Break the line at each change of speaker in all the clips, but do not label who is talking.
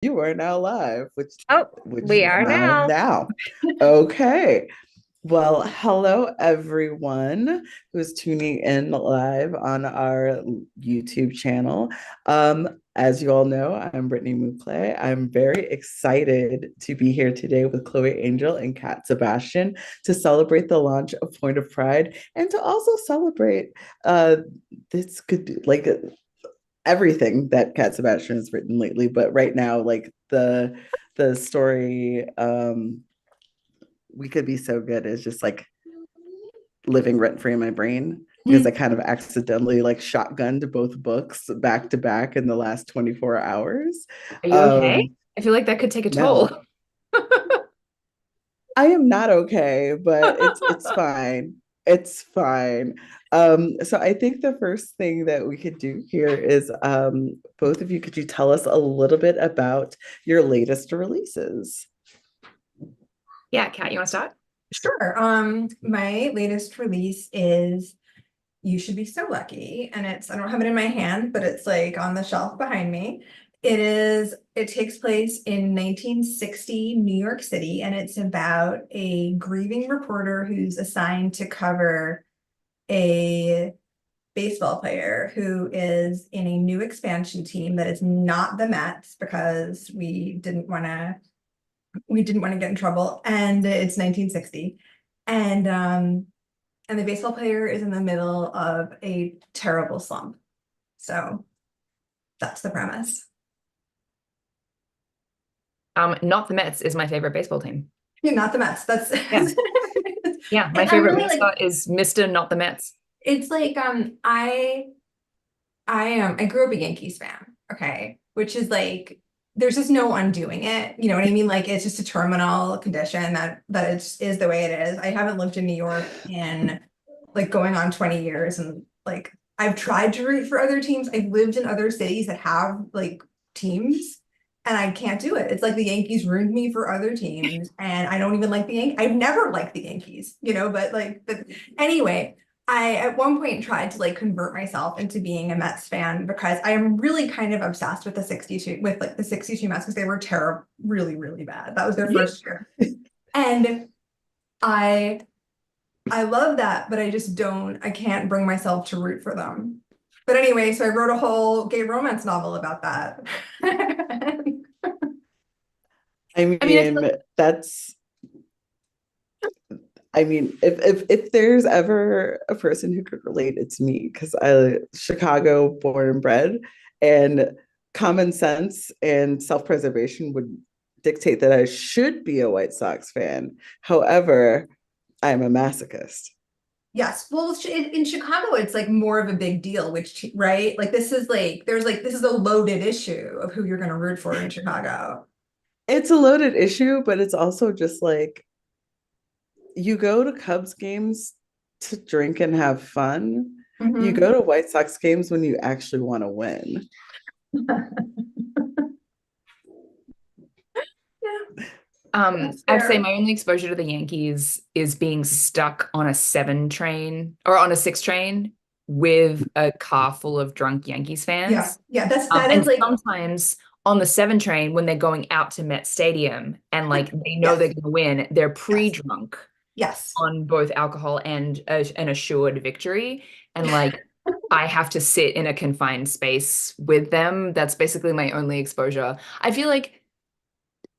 You are now live,
Oh,
which
we
is
are
live
now.
now. Okay. Well, hello everyone who's tuning in live on our YouTube channel. As you all know, I'm Brittany Mouclé. I'm very excited to be here today with Chloe Angel and Kat Sebastian to celebrate the launch of Point of Pride and to also celebrate uh this could like everything that Cat Sebastian has written lately, but right now, like the story We Could Be So Good is just like living rent free in my brain because I kind of accidentally like shotgunned both books back to back in the last 24 hours.
Are you okay?
Um,
I feel like that could take a toll.
no, I am not okay, but it's fine. It's fine. So I think the first thing that we could do here is both of you, could you tell us a little bit about your latest releases?
Yeah, Kat, you want to start?
Sure. My latest release is You Should Be So Lucky, and I don't have it in my hand, but it's like on the shelf behind me. It takes place in 1960 New York City, and it's about a grieving reporter who's assigned to cover a baseball player who is in a new expansion team that is not the Mets because we didn't want to get in trouble, and it's 1960. And the baseball player is in the middle of a terrible slump. So that's the premise.
Not the Mets is my favorite baseball team.
You're not the Mets. That's
Yeah. Yeah, my
and I'm
favorite
really like,
mascot is Mr. Not the Mets.
it's like I grew up a Yankees fan, okay, which is like there's just no undoing it. You know what I mean? Like it's just a terminal condition that it just is the way it is. I haven't lived in New York in like going on 20 years, and like I've tried to root for other teams. I've lived in other cities that have like teams, and I can't do it. It's like the Yankees ruined me for other teams, and I don't even like the Yankees. I've never liked the Yankees, but anyway. I at one point tried to like convert myself into being a Mets fan because I am really kind of obsessed with the 62 Mets because they were terrible, really, really bad. That was their first year. And I I love that, but I can't bring myself to root for them. But anyway, so I wrote a whole gay romance novel about that.
I
I mean, I feel
mean, that's I mean, if there's ever a person who could relate, it's me because I Chicago born and bred, and common sense and self-preservation would dictate that I should be a White Sox fan. However, I'm a masochist.
Yes. Well, in Chicago, it's like more of a big deal, right? Like this is a loaded issue of who you're going to root for in Chicago.
It's a loaded issue, but it's also just like you go to Cubs games to drink and have fun. You
Mhm.
go to White Sox games when you actually want to win.
Yeah, that's
I'd say
fair.
my only exposure to the Yankees is being stuck on a 7 train or on a 6 train with a car full of drunk Yankees
Yeah.
fans.
Yeah, that is
And
like
sometimes on the 7 train, when they're going out to Met Stadium and like they know they're
yes,
going to win, they're
yes,
pre-drunk
yes.
on both alcohol and an assured victory. And like I have to sit in a confined space with them. That's basically my only exposure. I feel like,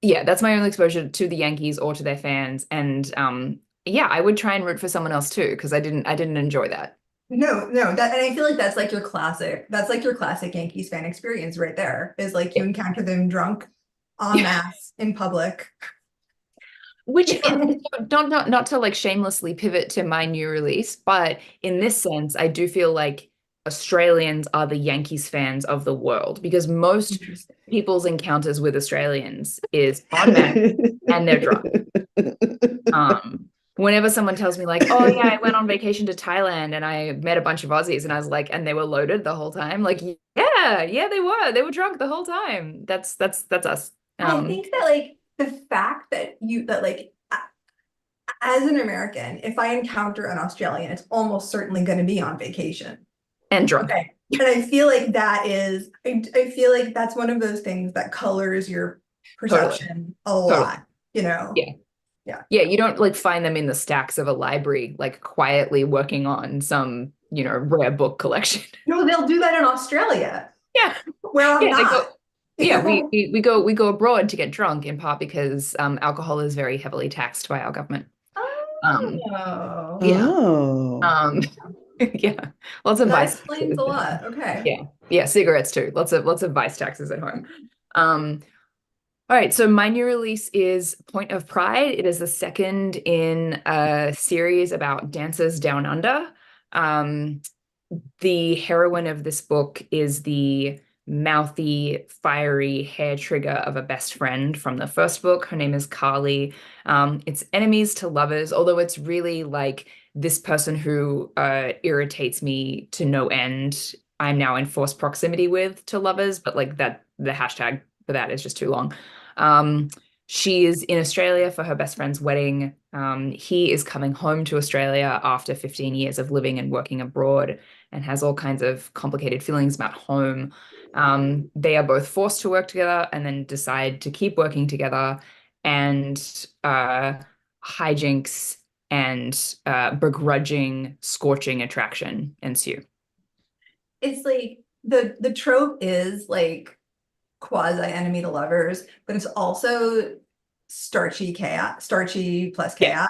yeah, that's my only exposure to the Yankees or to their fans. And yeah, I would try and root for someone else too, because I didn't enjoy that.
No, and I feel like that's like your classic Yankees fan experience right there, is like you
Yeah.
encounter them drunk en masse in public.
Which not to like shamelessly pivot to my new release, but in this sense, I do feel like Australians are the Yankees fans of the world because most
Interesting.
people's encounters with Australians is en masse and they're drunk. Whenever someone tells me like, oh yeah, I went on vacation to Thailand and I met a bunch of Aussies and I was like, and they were loaded the whole time. Like, yeah, they were. They were drunk the whole time. That's us.
I think that like the fact that like as an American, if I encounter an Australian, it's almost certainly going to be on vacation.
And drunk.
Okay. And I feel like I feel like that's one of those things that colors your
Totally.
perception a
Totally.
lot, you know?
Yeah.
Yeah.
Yeah, you don't like find them in the stacks of a library, like quietly working on some, rare book collection.
No, they'll do that in Australia,
Yeah.
where I'm
Yeah, they go.
not.
Yeah, we go abroad to get drunk in part because alcohol is very heavily taxed by our government. Um,
Oh,
yeah.
Oh.
Um, yeah. Lots of
that
vice
explains
taxes.
a lot. Okay.
Yeah. Yeah, cigarettes too. Lots of vice taxes at home. Um, all right, so my new release is Point of Pride. It is the second in a series about dancers down under. Um, the heroine of this book is the mouthy, fiery hair trigger of a best friend from the first book. Her name is Carly. It's enemies to lovers, although it's really like this person who irritates me to no end. I'm now in forced proximity with to lovers, but like that, the hashtag for that is just too long. Um, she is in Australia for her best friend's wedding. He is coming home to Australia after 15 years of living and working abroad and has all kinds of complicated feelings about home. They are both forced to work together and then decide to keep working together, and hijinks and begrudging, scorching attraction ensue.
It's like the trope is like quasi enemy to lovers, but it's also starchy chaos, starchy plus
Yeah,
chaos.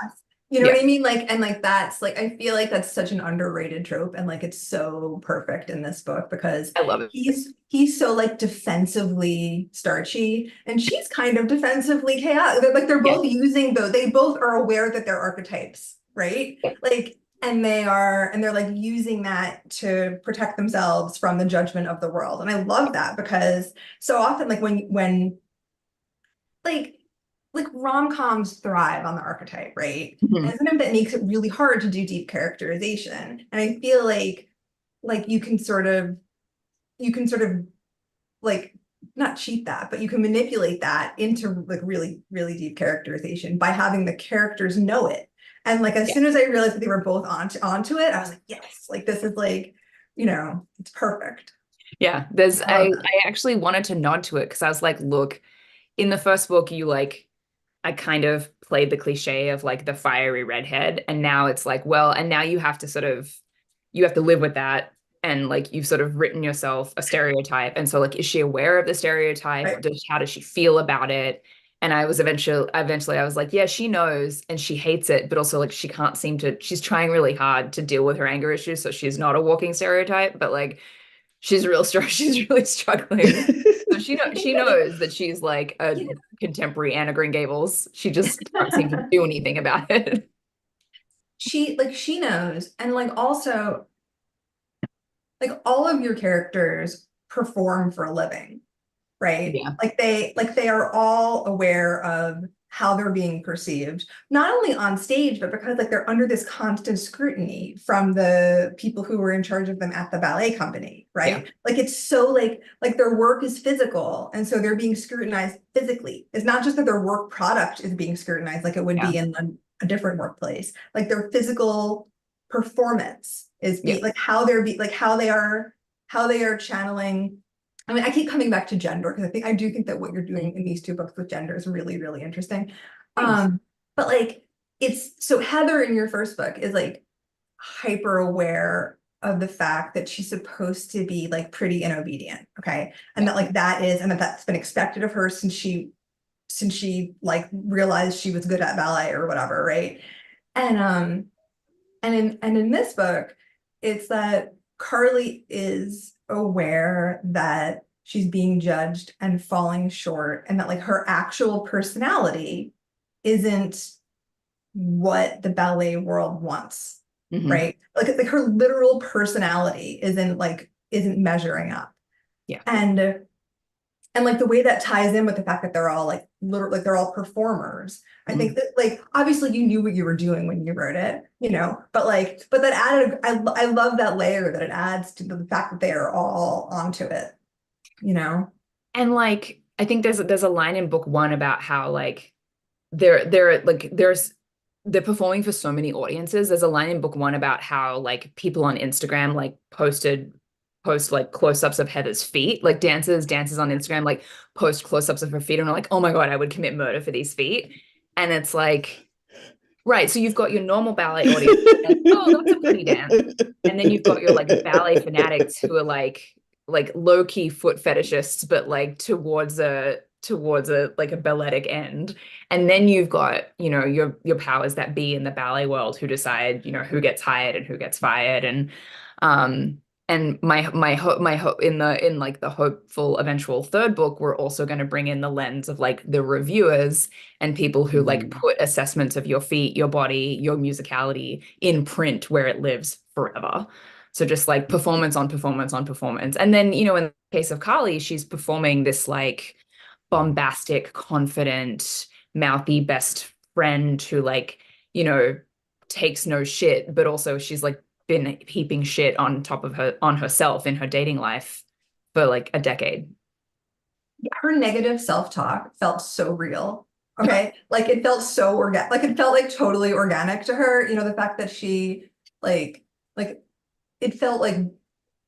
You know
yeah,
what I mean? Like, and like that's like I feel like that's such an underrated trope, and like it's so perfect in this book because
I love it.
he's so like defensively starchy, and she's kind of defensively chaotic. They're
Yeah,
both using though, they both are aware that they're archetypes, right?
yeah,
Like, and they're like using that to protect themselves from the judgment of the world. And I love that because so often like when like rom-coms thrive on the archetype, right?
mhm,
And sometimes that makes it really hard to do deep characterization. And I feel like you can sort of like not cheat that, but you can manipulate that into like really, really deep characterization by having the characters know it. And like as
yeah.
soon as I realized that they were both onto it, I was like, yes, like this is like, it's perfect.
Yeah, there's
I love
I actually wanted to nod to it because I was like, look, in the first book, I kind of played the cliche of like the fiery redhead, and now it's like, well, and now you have to live with that, and like you've sort of written yourself a stereotype, and so like, is she aware of the stereotype, or
that.
how does she feel about it? And I was eventually I was like, yeah, she knows and she hates it, but also like she can't seem to, she's trying really hard to deal with her anger issues, so she's not a walking stereotype, but like she's really struggling. So she knows that she's like a
Yeah,
contemporary Anna Green Gables. She just can't seem to do anything about it.
she knows. And like also like all of your characters perform for a living, right?
Yeah,
Like they are all aware of how they're being perceived, not only on stage, but because like they're under this constant scrutiny from the people who were in charge of them at the ballet company,
yeah,
right? Like it's so like their work is physical, and so they're being scrutinized physically. It's not just that their work product is being scrutinized like it would
yeah,
be in a different workplace. Like their physical performance is
yeah.
like how they're like how they are channeling. I mean, I keep coming back to gender because I do think that what you're doing in these two books with gender is really, really interesting.
Thanks.
But like it's so Heather in your first book is like hyper aware of the fact that she's supposed to be like pretty and obedient, okay? And
Yeah,
that like that is, and that's been expected of her since she like realized she was good at ballet or whatever, right? And in this book, it's that Carly is aware that she's being judged and falling short, and that like her actual personality isn't what the ballet world wants,
hmm,
right? Like her literal personality isn't measuring up.
yeah,
And like the way that ties in with the fact that they're all like literally like they're all performers. I think
mhm.
that like obviously you knew what you were doing when you wrote it, but that added I love that layer that it adds to the fact that they are all onto it, you know?
And like I think there's a line in book one about how like they're performing for so many audiences. There's a line in book one about how like people on Instagram like posted post like close-ups of Heather's feet, like dancers on Instagram, like post close-ups of her feet, and I'm like, oh my God, I would commit murder for these feet. And it's like, right, so you've got your normal ballet audience, like, oh, that's a pretty dance. And then you've got your like ballet fanatics who are like low-key foot fetishists, but like towards a like a balletic end. And then you've got, your powers that be in the ballet world who decide, who gets hired and who gets fired. Um and my hope in like the hopeful eventual third book, we're also going to bring in the lens of like the reviewers and people who like put assessments of your feet, your body, your musicality in print where it lives forever. So just like performance on performance on performance. And then, in the case of Carly, she's performing this like bombastic, confident, mouthy best friend who like, you know, takes no shit, but also she's like been heaping shit on top of on herself in her dating life for like a decade.
Her negative self-talk felt so real. Okay. Like it felt so organic, like it felt like totally organic to her. The fact that she like it felt like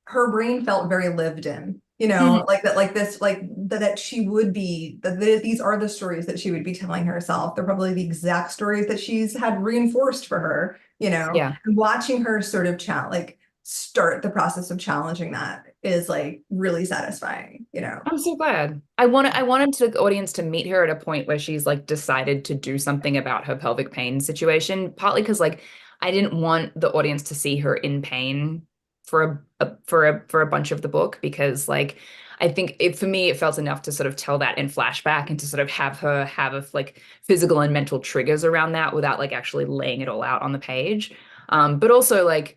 her brain felt very lived in, like that, like this, like that she would be, that these are the stories that she would be telling herself. They're probably the exact stories that she's had reinforced for her,
Yeah.
and watching her sort of like start the process of challenging that is like really satisfying.
I'm so glad. I wanted the audience to meet her at a point where she's like decided to do something about her pelvic pain situation, partly because like I didn't want the audience to see her in pain for a bunch of the book, because like I think for me it felt enough to sort of tell that in flashback and to sort of have her have like physical and mental triggers around that without like actually laying it all out on the page. But also like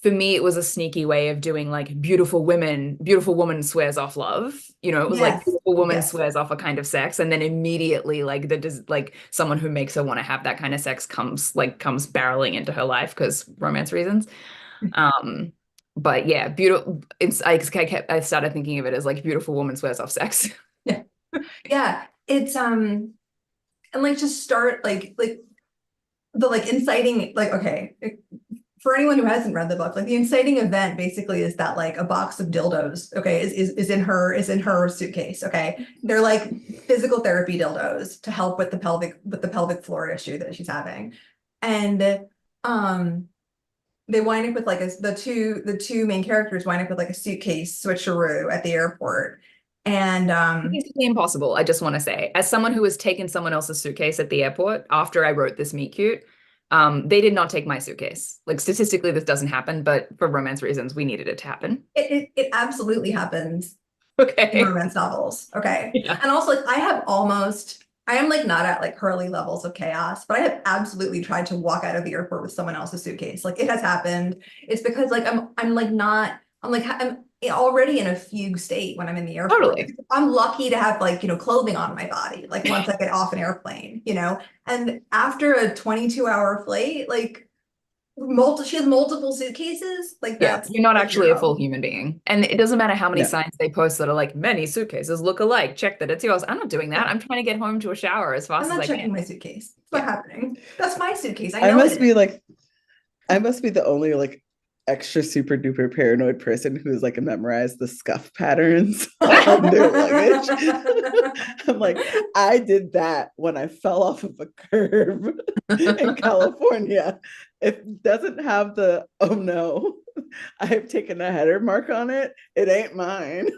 for me, it was a sneaky way of doing like beautiful woman swears off love. It was like
Yes.
beautiful woman
Yes.
swears off a kind of sex, and then immediately like like someone who makes her want to have that kind of sex comes barreling into her life because romance reasons. Um, but yeah, beautiful. I started thinking of it as like beautiful woman swears off sex.
Yeah. Yeah. It's and like just start like the like inciting, like, okay, for anyone who hasn't read the book, like the inciting event basically is that like a box of dildos, okay, is in her suitcase. Okay. They're like physical therapy dildos to help with the pelvic floor issue that she's having. And they wind up with like the two main characters wind up with like a suitcase switcheroo at the airport. And
It's impossible. I just want to say, as someone who has taken someone else's suitcase at the airport after I wrote this meet cute, they did not take my suitcase. Like statistically, this doesn't happen, but for romance reasons, we needed it to happen.
it absolutely happens in
Okay.
romance novels. Okay.
Yeah.
And also like I am like not at like Hurley levels of chaos, but I have absolutely tried to walk out of the airport with someone else's suitcase. Like it has happened. It's because like I'm like not, I'm already in a fugue state when I'm in the airport.
Totally.
I'm lucky to have like, clothing on my body, like once I get off an airplane, and after a 22-hour flight, like she has multiple suitcases. Like
Yeah,
that's
you're not
like,
actually a full human being. And it doesn't matter how many
No.
signs they post that are like, many suitcases look alike. Check that it's yours. I'm not doing that.
Yeah.
I'm trying to get home to a shower as
I'm
fast as
not
I
checking
can.
my suitcase. It's not happening. That's my suitcase. I
I
know it
must be
is.
like, I must be the only like extra super duper paranoid person who's like memorized the scuff patterns on their luggage. I'm like, I did that when I fell off of a curb in California. If it doesn't have the oh no, I've taken a header mark on it, it ain't mine.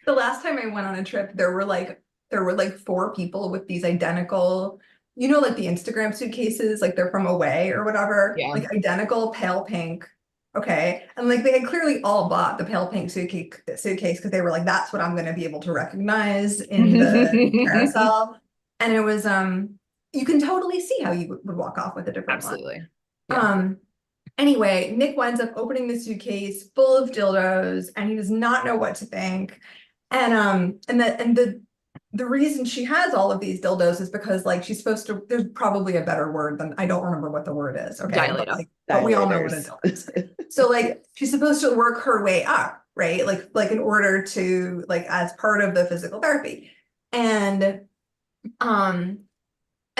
The last time I went on a trip, there were like 4 people with these identical, like the Instagram suitcases, like they're from Away or whatever,
Yeah.
like identical pale pink. Okay. And like they had clearly all bought the pale pink suitcase because they were like, that's what I'm going to be able to recognize in the carousel. And it was, you can totally see how you would walk off with a different one.
Absolutely. Yeah.
Anyway, Nick winds up opening the suitcase full of dildos and he does not know what to think. And the reason she has all of these dildos is because like she's supposed to, there's probably a better word than, I don't remember what the word is. Okay.
Dilator.
But we all know what a dildo is. So like she's supposed to work her way up, right? Like in order to like as part of the physical therapy. And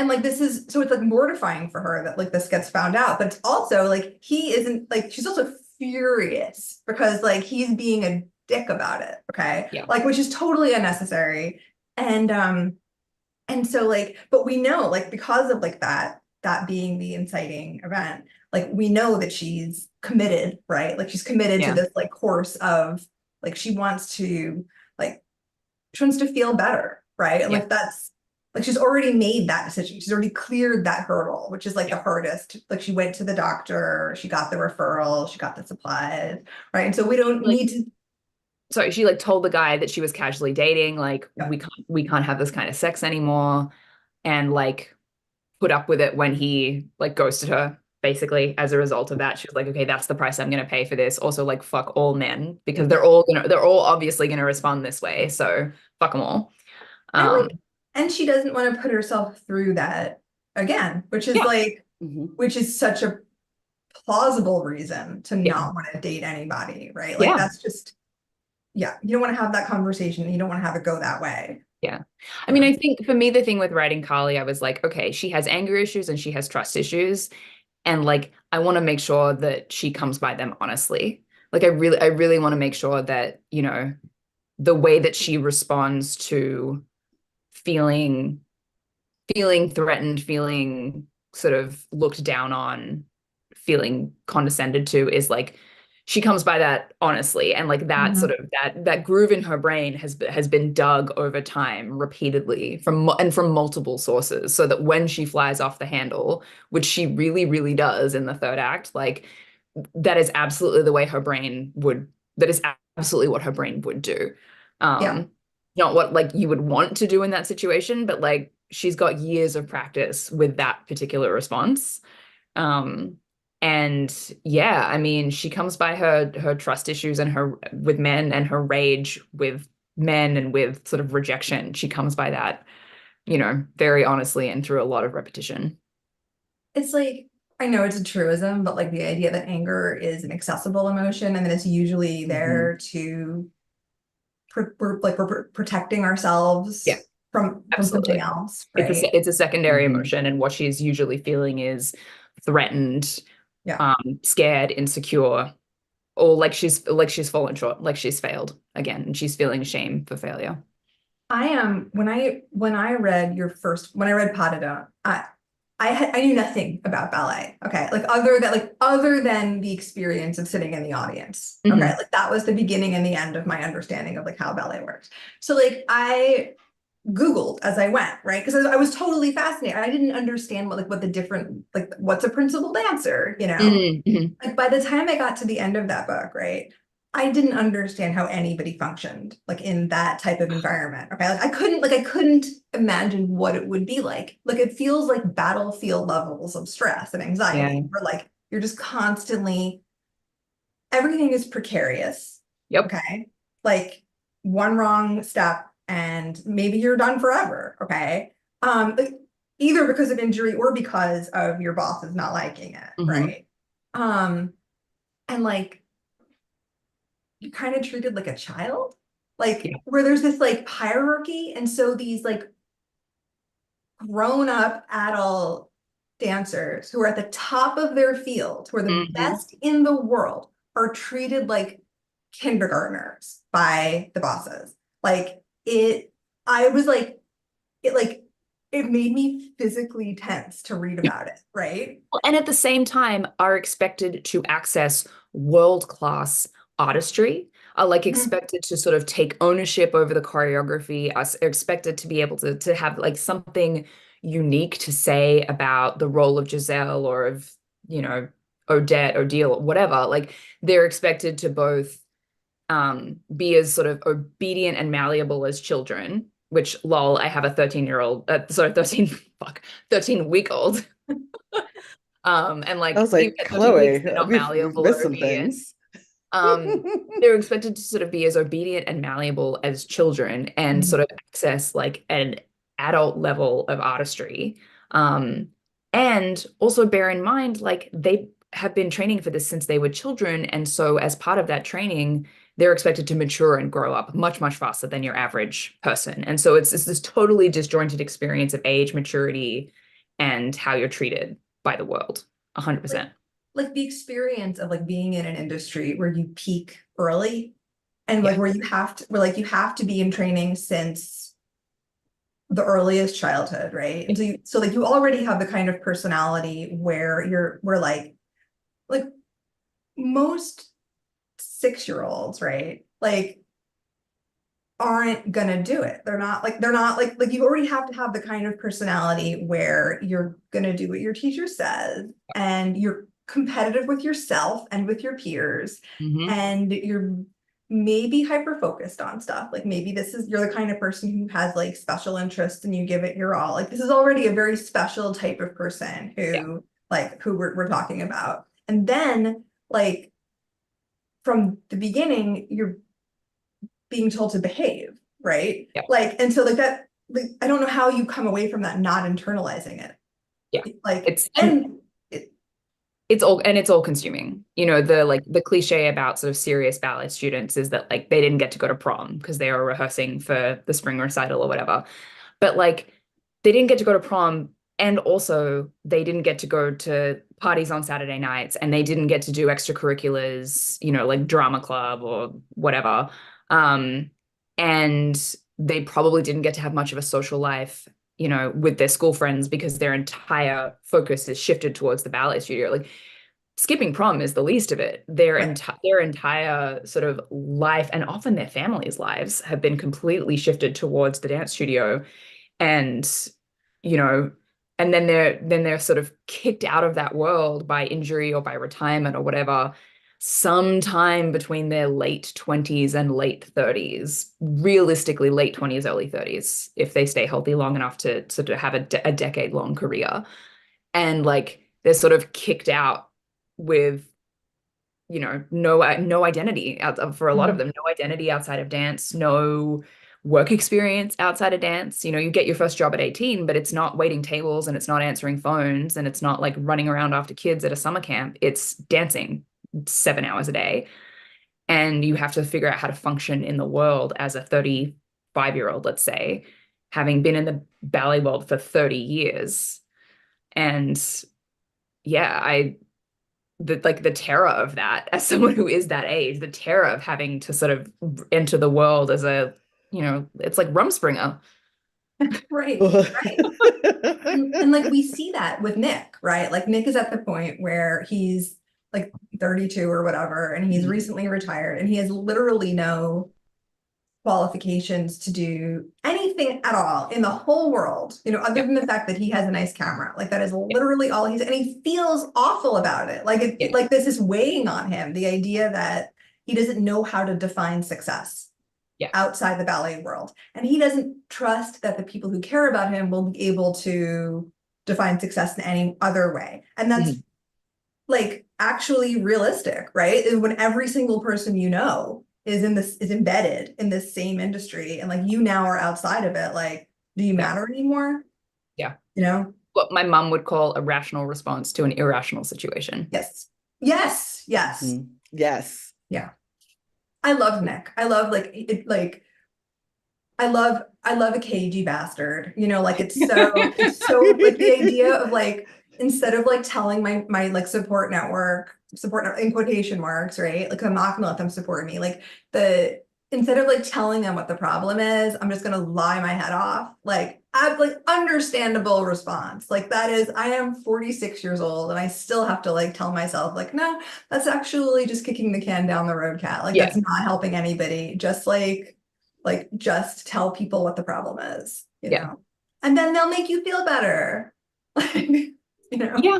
like this is, so it's like mortifying for her that like this gets found out, but it's also like he isn't like, she's also furious because like he's being a dick about it. Okay.
Yeah.
Like, which is totally unnecessary. And so like, but we know like because of like that being the inciting event, like we know that she's committed, right? Like she's committed to
Yeah.
this like course of like like she wants to feel better, right? And
Yeah.
like that's like she's already made that decision. She's already cleared that hurdle, which is like the
Yeah.
hardest. Like she went to the doctor, she got the referral, she got the supplies, right? And so we don't
Like,
need to.
sorry, she like told the guy that she was casually dating, like
Yeah.
we can't have this kind of sex anymore, and like put up with it when he like ghosted her. Basically, as a result of that, she was like, okay, that's the price I'm gonna pay for this. Also, like, fuck all men because they're all obviously gonna respond this way. So fuck them all.
And
Um,
like, and she doesn't want to put herself through that again, which is
yeah,
like,
Mhm.
which is such a plausible reason to
yeah,
not want to date anybody, right? Like
yeah,
that's just, yeah, you don't want to have that conversation. You don't want to have it go that way.
yeah. I mean,
Yeah.
I think for me, the thing with writing Carly, I was like, okay, she has anger issues and she has trust issues. And like, I want to make sure that she comes by them honestly. Like, I really want to make sure that, the way that she responds to feeling threatened, feeling sort of looked down on, feeling condescended to is like she comes by that honestly, and like that sort
Mhm.
of that groove in her brain has been dug over time repeatedly from multiple sources, so that when she flies off the handle, which she really does in the third act, like that is absolutely the way her brain would that is absolutely what her brain would do.
Yeah.
Not what like you would want to do in that situation, but like she's got years of practice with that particular response. Um, and yeah, I mean, she comes by her trust issues and her with men and her rage with men and with sort of rejection. She comes by that, very honestly and through a lot of repetition.
It's like, I know it's a truism, but like the idea that anger is an accessible emotion and that it's usually
Mhm.
there to we're protecting ourselves
Yeah,
from something
absolutely.
else,
It's
right?
it's a secondary
Mhm.
emotion, and what she's usually feeling is threatened,
Yeah.
scared, insecure, or like she's fallen short, like she's failed again, and she's feeling shame for failure.
I am when I read when I read Pas de Deux, I knew nothing about ballet. Okay. Other than the experience of sitting in the audience. Okay.
Hmm.
Like that was the beginning and the end of my understanding of like how ballet works. So like I Googled as I went, right? Because I was totally fascinated. I didn't understand what the different, like what's a principal dancer, you know?
Hmm.
Like by the time I got to the end of that book, right? I didn't understand how anybody functioned like in that type of environment. Okay. Like I couldn't imagine what it would be like. Like it feels like battlefield levels of stress and
Yeah.
anxiety where like you're just constantly everything is precarious.
Yep.
Okay. Like one wrong step and maybe you're done forever. Okay. Like, either because of injury or because of your boss is not liking it.
Hmm.
Right. Um, and like you're kind of treated like a child, like
Yeah.
where there's this like hierarchy. And so these like grown up adult dancers who are at the top of their field, who are the
Hmm.
best in the world, are treated like kindergartners by the bosses. Like I was like, it made me physically tense to read about it, right?
And at the same time are expected to access world-class artistry, are like
Mhm.
expected to sort of take ownership over the choreography, are expected to be able to have like something unique to say about the role of Giselle or of, you know, Odette, Odile, whatever. Like they're expected to both be as sort of obedient and malleable as children, which lol, I have a 13-year-old, sorry, 13, fuck, 13-week old. And
I
like
was
even
like,
at 13 weeks,
Chloe,
they're not
we've
malleable
missed
or
some
obedient.
things.
Um, they're expected to sort of be as obedient and malleable as children and sort
Mhm.
of access like an adult level of artistry. Um, and also bear in mind, like they have been training for this since they were children. And so as part of that training, they're expected to mature and grow up much faster than your average person. And so it's this totally disjointed experience of age, maturity, and how you're treated by the world. 100%.
like the experience of like being in an industry where you peak early and like
Yeah.
where you have to be in training since the earliest childhood, right? And so like you already have the kind of personality where we're like most 6-year-olds, right? Like aren't gonna do it. They're not like you already have to have the kind of personality where you're gonna do what your teacher says and you're competitive with yourself and with your peers,
Mm-hmm.
and you're maybe hyper focused on stuff. Like maybe you're the kind of person who has like special interests and you give it your all. Like this is already a very special type of person
Yeah.
who we're talking about. And then like from the beginning, you're being told to behave, right?
Yeah.
Like, and so like that, like, I don't know how you come away from that not internalizing it.
Yeah.
Like,
It's and
and it,
it's all consuming. The cliche about sort of serious ballet students is that like they didn't get to go to prom because they were rehearsing for the spring recital or whatever. But like they didn't get to go to prom, and also they didn't get to go to parties on Saturday nights, and they didn't get to do extracurriculars, like drama club or whatever. Um, and they probably didn't get to have much of a social life, with their school friends because their entire focus is shifted towards the ballet studio. Like skipping prom is the least of it.
right,
Their entire sort of life and often their families' lives have been completely shifted towards the dance studio. And you know and then they're sort of kicked out of that world by injury or by retirement or whatever sometime between their late 20s and late 30s, realistically late 20s early 30s, if they stay healthy long enough to sort of have a decade long career. And like they're sort of kicked out with no identity for a lot of
mhm,
them, no identity outside of dance, no work experience outside of dance. You get your first job at 18, but it's not waiting tables and it's not answering phones and it's not like running around after kids at a summer camp. It's dancing 7 hours a day. And you have to figure out how to function in the world as a 35-year-old, let's say, having been in the ballet world for 30 years. And yeah, the terror of that as someone who is that age, the terror of having to sort of enter the world as it's like Rumspringer.
right, right. And like we see that with Nick, right? Like Nick is at the point where he's like 32 or whatever, and he's
Mhm.
recently retired, and he has literally no qualifications to do anything at all in the whole world, other
Yeah,
than the fact that he has a nice camera. Like that is
yeah,
literally all and he feels awful about it. Like
yeah,
like this is weighing on him, the idea that he doesn't know how to define success
yeah.
outside the ballet world. And he doesn't trust that the people who care about him will be able to define success in any other way. And that's
Mhm.
like actually realistic, right? Is when every single person is embedded in this same industry, and like you now are outside of it, like do you
Yeah,
matter anymore?
yeah.
You know?
What my mom would call a rational response to an irrational situation.
Yes. Yes. Yes.
Mhm. Yes.
Yeah. I love Nick. I love like it like I love a cagey bastard. Like it's so like the idea of like instead of like telling my like in quotation marks, right? Like I'm not gonna let them support me. Like the instead of like telling them what the problem is, I'm just gonna lie my head off. Like I've like understandable response. Like that is I am 46 years old and I still have to like tell myself like no, that's actually just kicking the can down the road, cat. Like
Yeah,
that's not helping anybody. Just just tell people what the problem is,
yeah,
and then they'll make you feel better. Like,
yeah.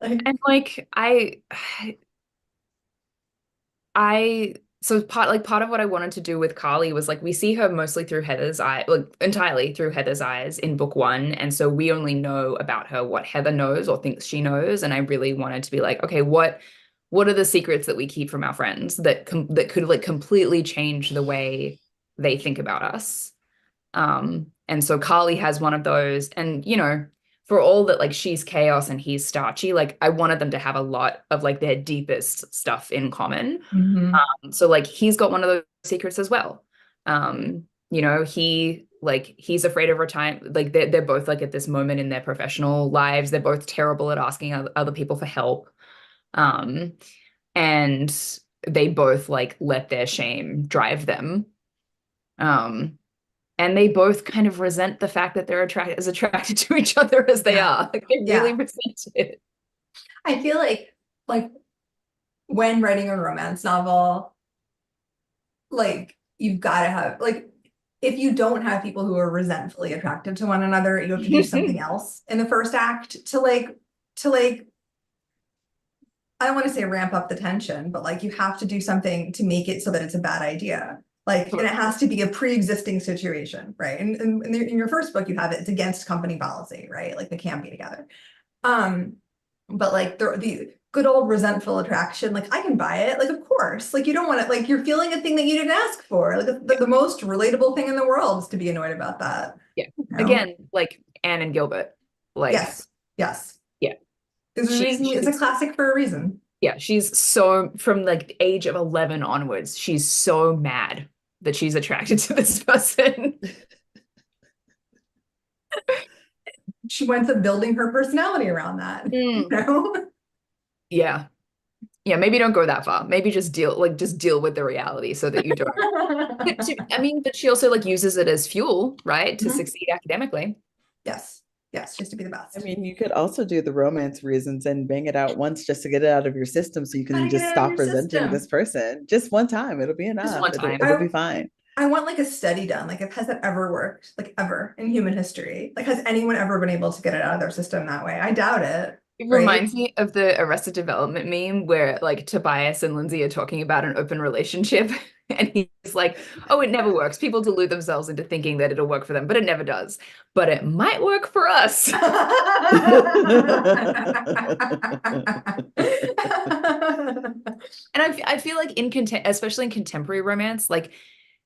like,
And like so part of what I wanted to do with Carly was like we see her mostly through Heather's eye, like entirely through Heather's eyes in book one. And so we only know about her what Heather knows or thinks she knows. And I really wanted to be like, okay, what are the secrets that we keep from our friends that could like completely change the way they think about us? And so Carly has one of those, and for all that like she's chaos and he's starchy, like I wanted them to have a lot of like their deepest stuff in common.
mhm,
So like he's got one of those secrets as well. He's afraid of retirement. Like they're both like at this moment in their professional lives, they're both terrible at asking other people for help. Um, and they both like let their shame drive them. Um, and they both kind of resent the fact that they're attracted to each other as they
Yeah.
are. Like they really
Yeah.
resent it.
I feel like when writing a romance novel, like you've got to have like if you don't have people who are resentfully attracted to one another, you have to do something else in the first act to I don't want to say ramp up the tension, but like you have to do something to make it so that it's a bad idea. Like, and it has to be a pre-existing situation, right? And in your first book, you have it, it's against company policy, right? Like they can't be together. But like the good old resentful attraction, like I can buy it. Like, of course, like you don't want to, like you're feeling a thing that you didn't ask for. Like the most relatable thing in the world is to be annoyed about that.
Yeah.
You know?
Again, like Anne and Gilbert. Like,
Yes, yes.
yeah.
There's a reason, it's a classic for a reason.
Yeah, she's so from like the age of 11 onwards, she's so mad that she's attracted to this person.
She winds up building her personality around that. You know?
Yeah. Yeah, maybe don't go that far. Maybe just deal with the reality so that you don't. I mean, but she also like uses it as fuel, right? To succeed academically.
Yes. Yes, just to be the best.
I mean, you could also do the romance reasons and bang it out once just to get it out of your system so you can
Gotta get
just
it out of
stop
your
resenting this
system.
person. Just one time. It'll be enough.
one time.
It'll be fine.
I want like a study done. Like, has that ever worked? Like ever in human history? Like, has anyone ever been able to get it out of their system that way? I doubt it.
It
Right?
reminds me of the Arrested Development meme where like Tobias and Lindsay are talking about an open relationship and he's like, oh, it never works. People delude themselves into thinking that it'll work for them, but it never does. But it might work for us.
And
I feel like especially in contemporary romance, like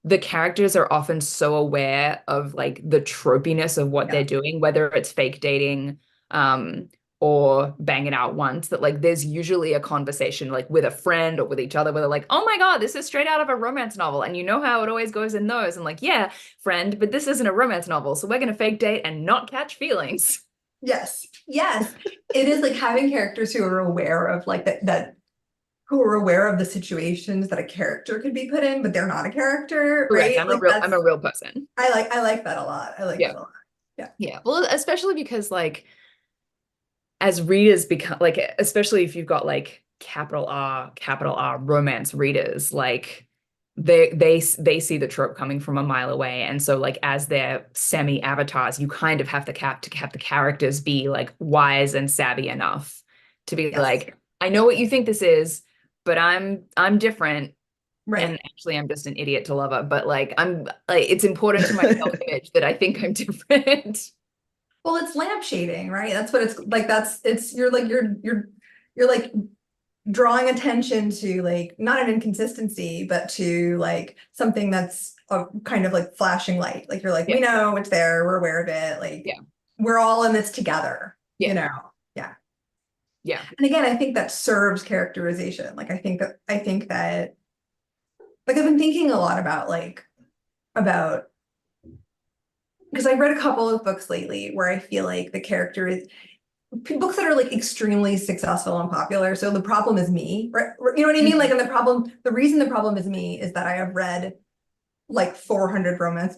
the characters are often so aware of like the tropiness of what they're doing, whether it's fake dating, or bang it out once, that like there's usually a conversation like with a friend or with each other where they're like, oh my God, this is straight out of a romance novel. And you know how it always goes in those. And like, yeah, friend, but this isn't a romance novel. So we're going to fake date and not catch feelings.
Yes. Yes. It is like having characters who are aware of like that who are aware of the situations that a character could be put in, but they're not a character,
Correct.
right?
I'm
Like
a real person.
I like that a lot. I like that a lot. Yeah.
Yeah. Well, especially because like as readers become like, especially if you've got like capital R romance readers, like they see the trope coming from a mile away. And so like as their semi avatars, you kind of have to have the characters be like wise and savvy enough to be like, I know what you think this is, but I'm different.
Right.
And actually I'm just an idiot to love her, but like I'm like it's important to my self-image that I think I'm different.
Well, it's lampshading, right? That's what it's like. You're like drawing attention to like not an inconsistency, but to like something that's a kind of like flashing light. Like you're like, we know it's there, we're aware of it. Like we're all in this together, you know? Yeah.
Yeah.
And again, I think that serves characterization. Like I think that like I've been thinking a lot about because I read a couple of books lately where I feel like the character is books that are like extremely successful and popular. So the problem is me, right? You know what I mean? Like, and the reason the problem is me is that I have read like 400 romance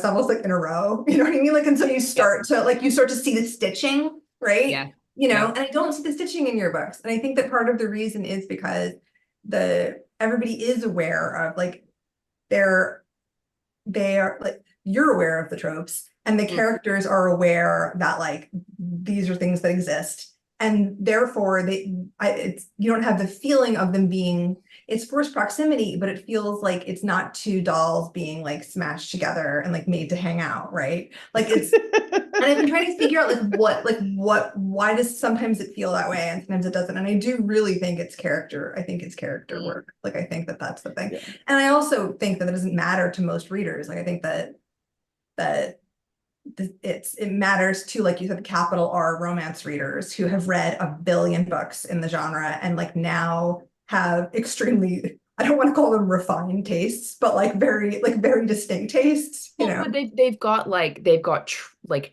novels like in a row. You know what I mean? Like, and so you start to see the stitching, right?
Yeah.
You know, and I don't see the stitching in your books. And I think that part of the reason is because everybody is aware of like they are like you're aware of the tropes and the characters are aware that like these are things that exist and therefore you don't have the feeling of them being it's forced proximity, but it feels like it's not two dolls being like smashed together and like made to hang out, right? Like it's and I've been trying to figure out why does sometimes it feel that way and sometimes it doesn't. And I do really think it's character. I think it's character work. Like, I think that that's the thing. And I also think that it doesn't matter to most readers. Like, I think that it matters to, like you said, capital R romance readers who have read a billion books in the genre and like now have extremely, I don't want to call them refined tastes, but like very distinct tastes, you know.
But they've got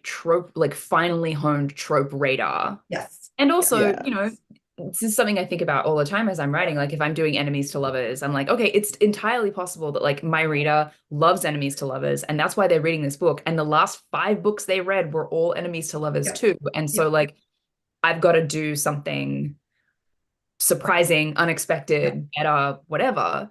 trope, like finely honed trope radar.
Yes.
And also, you know, this is something I think about all the time as I'm writing. Like if I'm doing enemies to lovers, I'm like, okay, it's entirely possible that like my reader loves enemies to lovers, and that's why they're reading this book. And the last 5 books they read were all enemies to lovers
Yep.
too. And so
Yep.
like I've got to do something surprising,
Yep.
unexpected, better, whatever,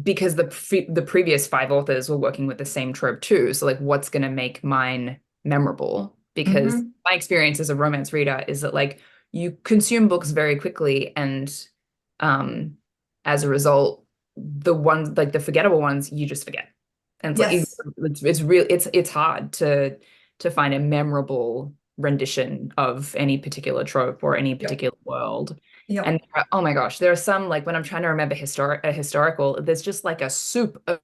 because the previous 5 authors were working with the same trope too. So like what's going to make mine memorable? Because
Hmm.
my experience as a romance reader is that like you consume books very quickly, and um as a result, the ones like the forgettable ones you just forget. And it's like
Yes.
it's real it's hard to find a memorable rendition of any particular trope or any
Yep.
particular world.
Yep.
And oh my gosh, there are some like when I'm trying to remember historical, there's just like a soup of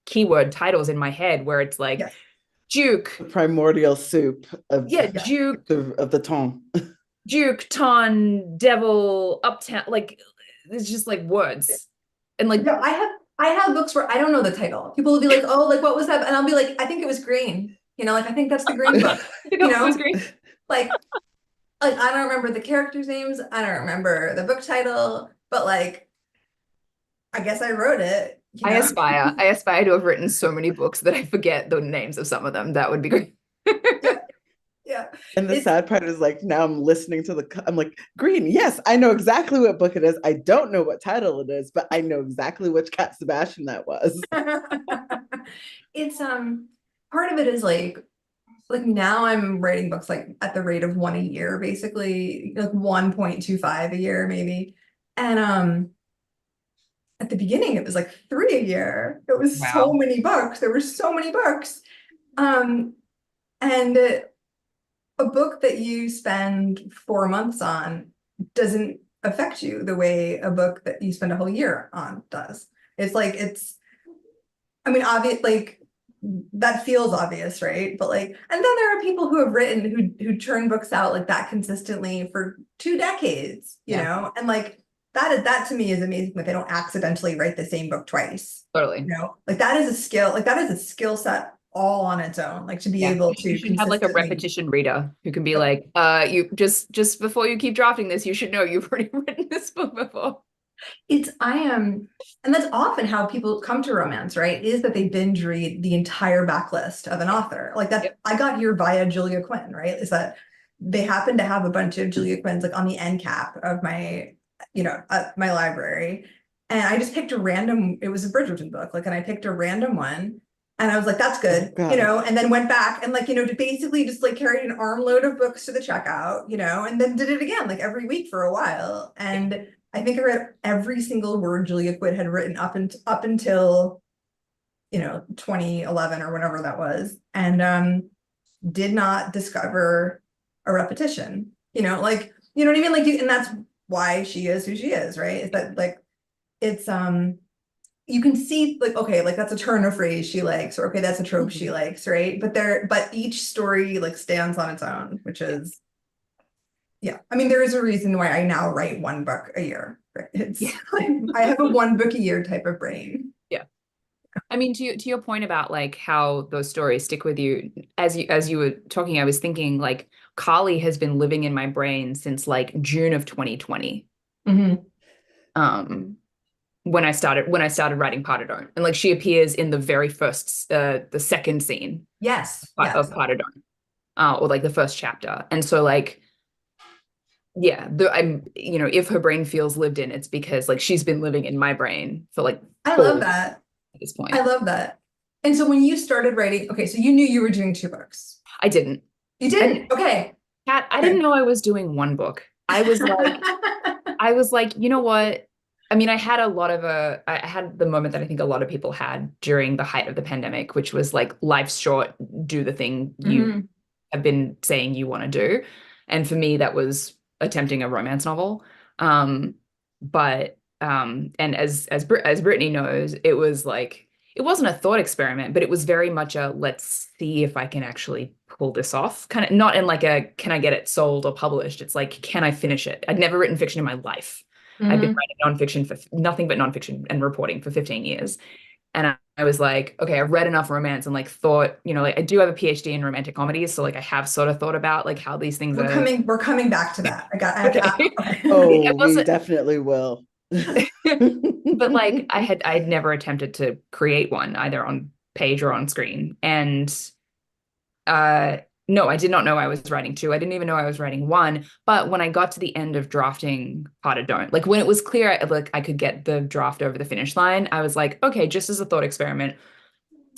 keyword titles in my head where it's like
Yes.
The
Duke,
primordial soup
yeah,
Yeah.
of the ton.
Duke, Ton, Devil, Uptown, like it's just like words. And like
Yeah. I have books where I don't know the title. People will be like, "Oh, like what was that?" And I'll be like, "I think it was green." Like I think that's the green book.
I think
You
it was
know,
great.
like I don't remember the characters' names. I don't remember the book title, but like I guess I wrote it.
I aspire to have written so many books that I forget the names of some of them. That would be great.
Yeah. Yeah.
And the
It's
sad part is like now I'm listening to I'm like, Green, yes, I know exactly what book it is. I don't know what title it is, but I know exactly which Cat Sebastian that was.
it's part of it is like now I'm writing books like at the rate of one a year, basically like 1.25 a year maybe. And at the beginning it was like 3 a year. It was so
Wow.
many books. There were so many books. Um and a book that you spend 4 months on doesn't affect you the way a book that you spend a whole year on does. It's like I mean, obvious, like that feels obvious, right? But like, and then there are people who have written who churn books out like that consistently for 2 decades,
Yeah,
and like that to me is amazing that they don't accidentally write the same book twice.
totally.
Like that is a skill, like that is a skill set all on its own, like to be
Yeah.
able
You
to
should have like a
consistently.
repetition reader who can be like, you just before you keep drafting this, you should know you've already written this book before.
I am, and that's often how people come to romance, right? Is that they binge read the entire backlist of an author. Like that,
Yep.
I got here via Julia Quinn, right? Is that they happen to have a bunch of Julia Quinns like on the end cap of my library. And I just picked a random, it was a Bridgerton book, like, and I picked a random one. And I was like, that's
Oh
good,
God.
and then went back and like, to basically just like carried an armload of books to the checkout, and then did it again, like every week for a while. And I think I read every single word Julia Quinn had written up until 2011 or whatever that was, and did not discover a repetition. Like what I mean, like and that's why she is who she is, right? Is that like it's you can see like okay, like that's a turn of phrase she likes, or okay, that's a trope she likes, right? But each story like stands on its own, which is yeah. I mean, there is a reason why I now write one book a year. Right? It's
Yeah.
I have a one book a year type of brain.
Yeah. I mean, to your point about like how those stories stick with you, as you were talking, I was thinking like Carly has been living in my brain since like June of 2020.
Mhm.
Um, when I started writing Partydon. And like she appears in the very first the second scene
Yes,
of
yes.
Partydon. Or like the first chapter. And so like yeah, I'm if her brain feels lived in, it's because like she's been living in my brain for like
I
4
love
years
that.
at this
I
point.
love that. And so when you started writing, okay, so you knew you were doing 2 books.
I didn't.
You
I
didn't. Okay.
Kat, I didn't
Okay.
know I was doing one book. I was like, you know what? I mean, I had the moment that I think a lot of people had during the height of the pandemic, which was like life's short, do the thing you
Mhm.
have been saying you want to do. And for me, that was attempting a romance novel. Um, and as Brittany knows, it wasn't a thought experiment, but it was very much a let's see if I can actually pull this off. Kind of not in like a can I get it sold or published? It's like, can I finish it? I'd never written fiction in my life. I've been
Mhm.
writing nonfiction for nothing but nonfiction and reporting for 15 years. And I was like, okay, I've read enough romance and like thought, like I do have a PhD in romantic comedies, so like I have sort of thought about like how these things are.
We're coming back to that. I have to ask.
Okay.
Okay.
Oh,
It
we
wasn't,
definitely will.
but like I'd never attempted to create one either on page or on screen. And uh no, I did not know I was writing two. I didn't even know I was writing one. But when I got to the end of drafting Part of Don't, like when it was clear like I could get the draft over the finish line, I was like, okay, just as a thought experiment,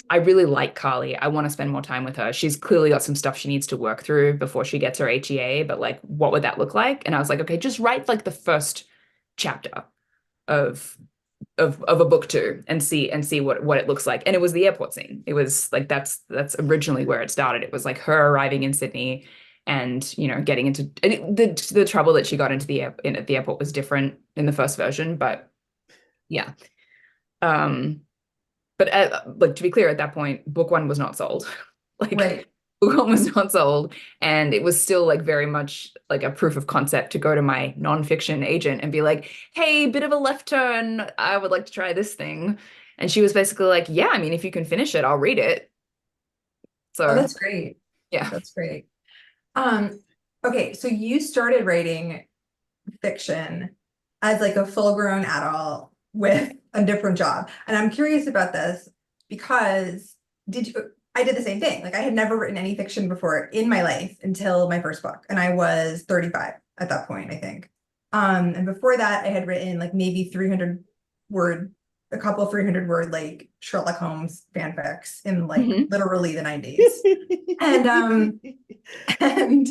I really like Carly. I want to spend more time with her. She's clearly got some stuff she needs to work through before she gets her HEA, but like, what would that look like? And I was like, okay, just write like the first chapter of of a book two and see what it looks like. And it was the airport scene. It was like that's originally where it started. It was like her arriving in Sydney and getting into the trouble that she got into at the airport was different in the first version, but yeah. Um but like to be clear, at that point, book one was not sold. Like
Right.
book one was not sold, and it was still like very much like a proof of concept to go to my nonfiction agent and be like, "Hey, bit of a left turn. I would like to try this thing." And she was basically like, "Yeah, I mean, if you can finish it, I'll read it."
Oh,
So
that's great.
yeah.
That's great. Um, okay, so you started writing fiction as like a full-grown adult with a different job. And I'm curious about this because I did the same thing. Like I had never written any fiction before in my life until my first book. And I was 35 at that point, I think. And before that, I had written like maybe 300 word, a couple of 300 word like Sherlock Holmes fanfics in like
Mhm.
literally the 90s. And and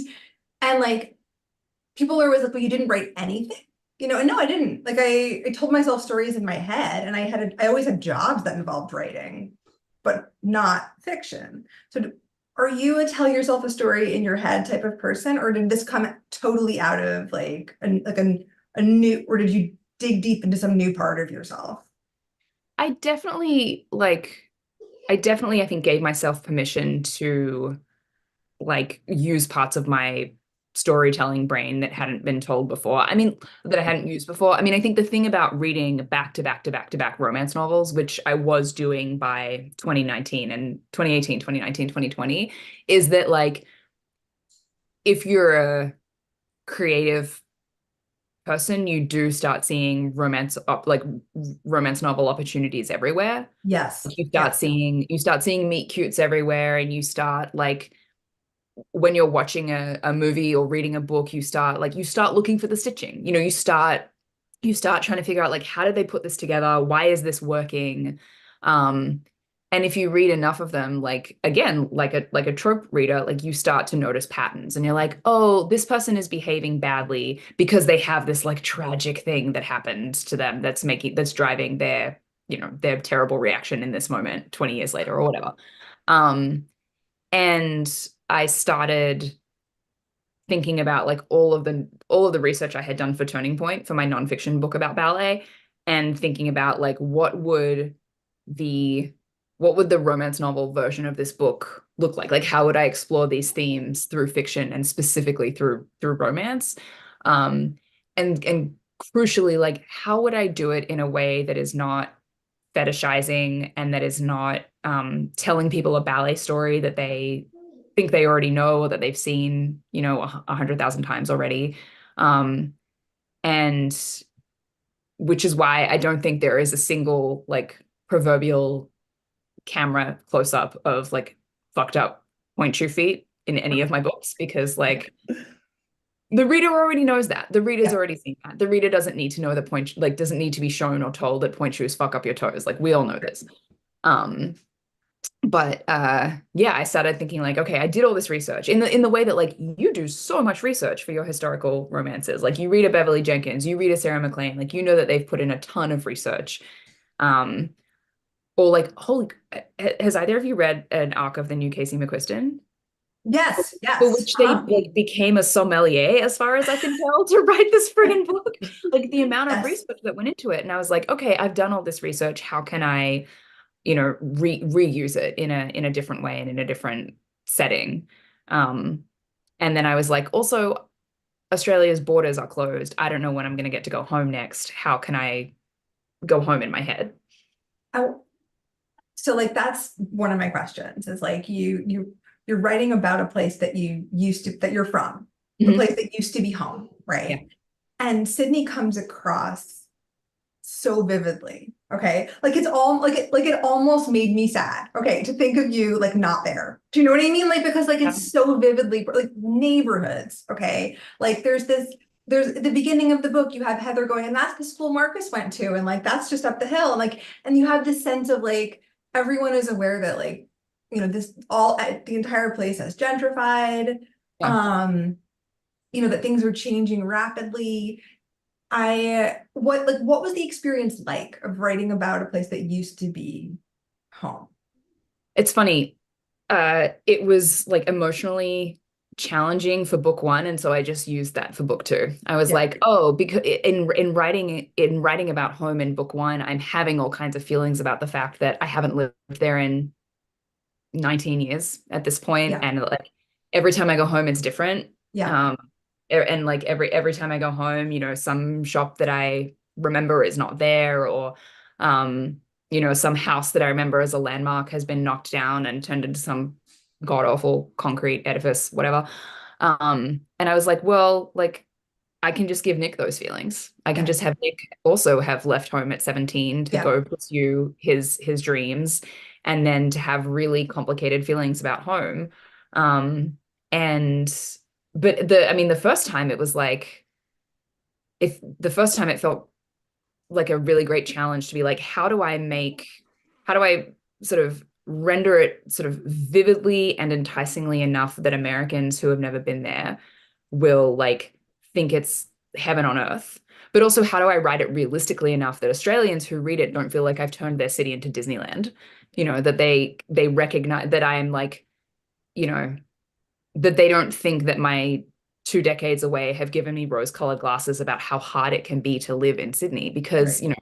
and like people are always like, well, you didn't write anything, and no, I didn't. Like I told myself stories in my head, and I always had jobs that involved writing, but not fiction. So are you a tell yourself a story in your head type of person, or did this come totally out of like a new, or did you dig deep into some new part of yourself?
I definitely like I think gave myself permission to like use parts of my storytelling brain that hadn't been told before. I mean, that I hadn't used before. I mean, I think the thing about reading back to back to back to back romance novels, which I was doing by 2019 and 2018, 2019, 2020, is that like if you're a creative person, you do start seeing romance novel opportunities everywhere.
Yes.
You start
Yes.
seeing meet cutes everywhere, and you start like when you're watching a movie or reading a book, you start looking for the stitching. You start trying to figure out like how did they put this together? Why is this working? Um, and if you read enough of them, like again, like a trope reader, like you start to notice patterns and you're like, oh, this person is behaving badly because they have this like tragic thing that happened to them that's driving their terrible reaction in this moment 20 years later or whatever. Um, and I started thinking about like all of the research I had done for Turning Point for my nonfiction book about ballet, and thinking about like the what would the romance novel version of this book look like? Like how would I explore these themes through fiction and specifically through romance? Um, and crucially, like how would I do it in a way that is not fetishizing and that is not telling people a ballet story that they think they already know or that they've seen, 100,000 times already. Um, and which is why I don't think there is a single like proverbial camera close up of like fucked up point shoe feet in any of my books because like the reader already knows that. The reader's
Yeah.
already seen that. The reader doesn't need to know that point like doesn't need to be shown or told that point shoes fuck up your toes. Like we all know this. Um, but yeah, I started thinking like, okay, I did all this research in the way that like you do so much research for your historical romances. Like you read a Beverly Jenkins, you read a Sarah MacLean, like you know that they've put in a ton of research. Um, or like, holy, has either of you read an arc of the new Casey McQuiston?
Yes.
For
Yes.
which they like became a sommelier, as far as I can tell, to write this friggin' book. Like the amount of
Yes.
research that went into it. And I was like, okay, I've done all this research. How can I reuse it in a different way and in a different setting. And then I was like, also, Australia's borders are closed. I don't know when I'm going to get to go home next. How can I go home in my head?
Oh, So like that's one of my questions is like you're writing about a place that that you're from, a
Mhm.
place that used to be home,
Yeah.
right? And Sydney comes across so vividly. Okay. Like it's all like it almost made me sad. Okay. To think of you like not there. Do you know what I mean? Like, because like
Yeah.
it's so vividly like neighborhoods. Okay. Like there's at the beginning of the book, you have Heather going, and that's the school Marcus went to. And like, that's just up the hill. And like, and you have this sense of like, everyone is aware that like, this all the entire place has gentrified.
Yeah.
Um, that things are changing rapidly. What was the experience like of writing about a place that used to be home?
It's funny. It was like emotionally challenging for book one, and so I just used that for book two. I was
Yeah,
like, oh, because in writing about home in book one, I'm having all kinds of feelings about the fact that I haven't lived there in 19 years at this point,
yeah,
and like every time I go home, it's different.
yeah,
Um, and like every time I go home, some shop that I remember is not there, or um, some house that I remember as a landmark has been knocked down and turned into some god awful concrete edifice, whatever. And I was like, well, like I can just give Nick those feelings. I can
yeah,
just have Nick also have left home at 17 to
yeah.
go pursue his dreams, and then to have really complicated feelings about home. And but the first time it was like, if the first time it felt like a really great challenge to be like, how do I sort of render it sort of vividly and enticingly enough that Americans who have never been there will like think it's heaven on earth. But also, how do I write it realistically enough that Australians who read it don't feel like I've turned their city into Disneyland? That they recognize that I am like, you know, that they don't think that my 2 decades away have given me rose-colored glasses about how hard it can be to live in Sydney, because,
Right.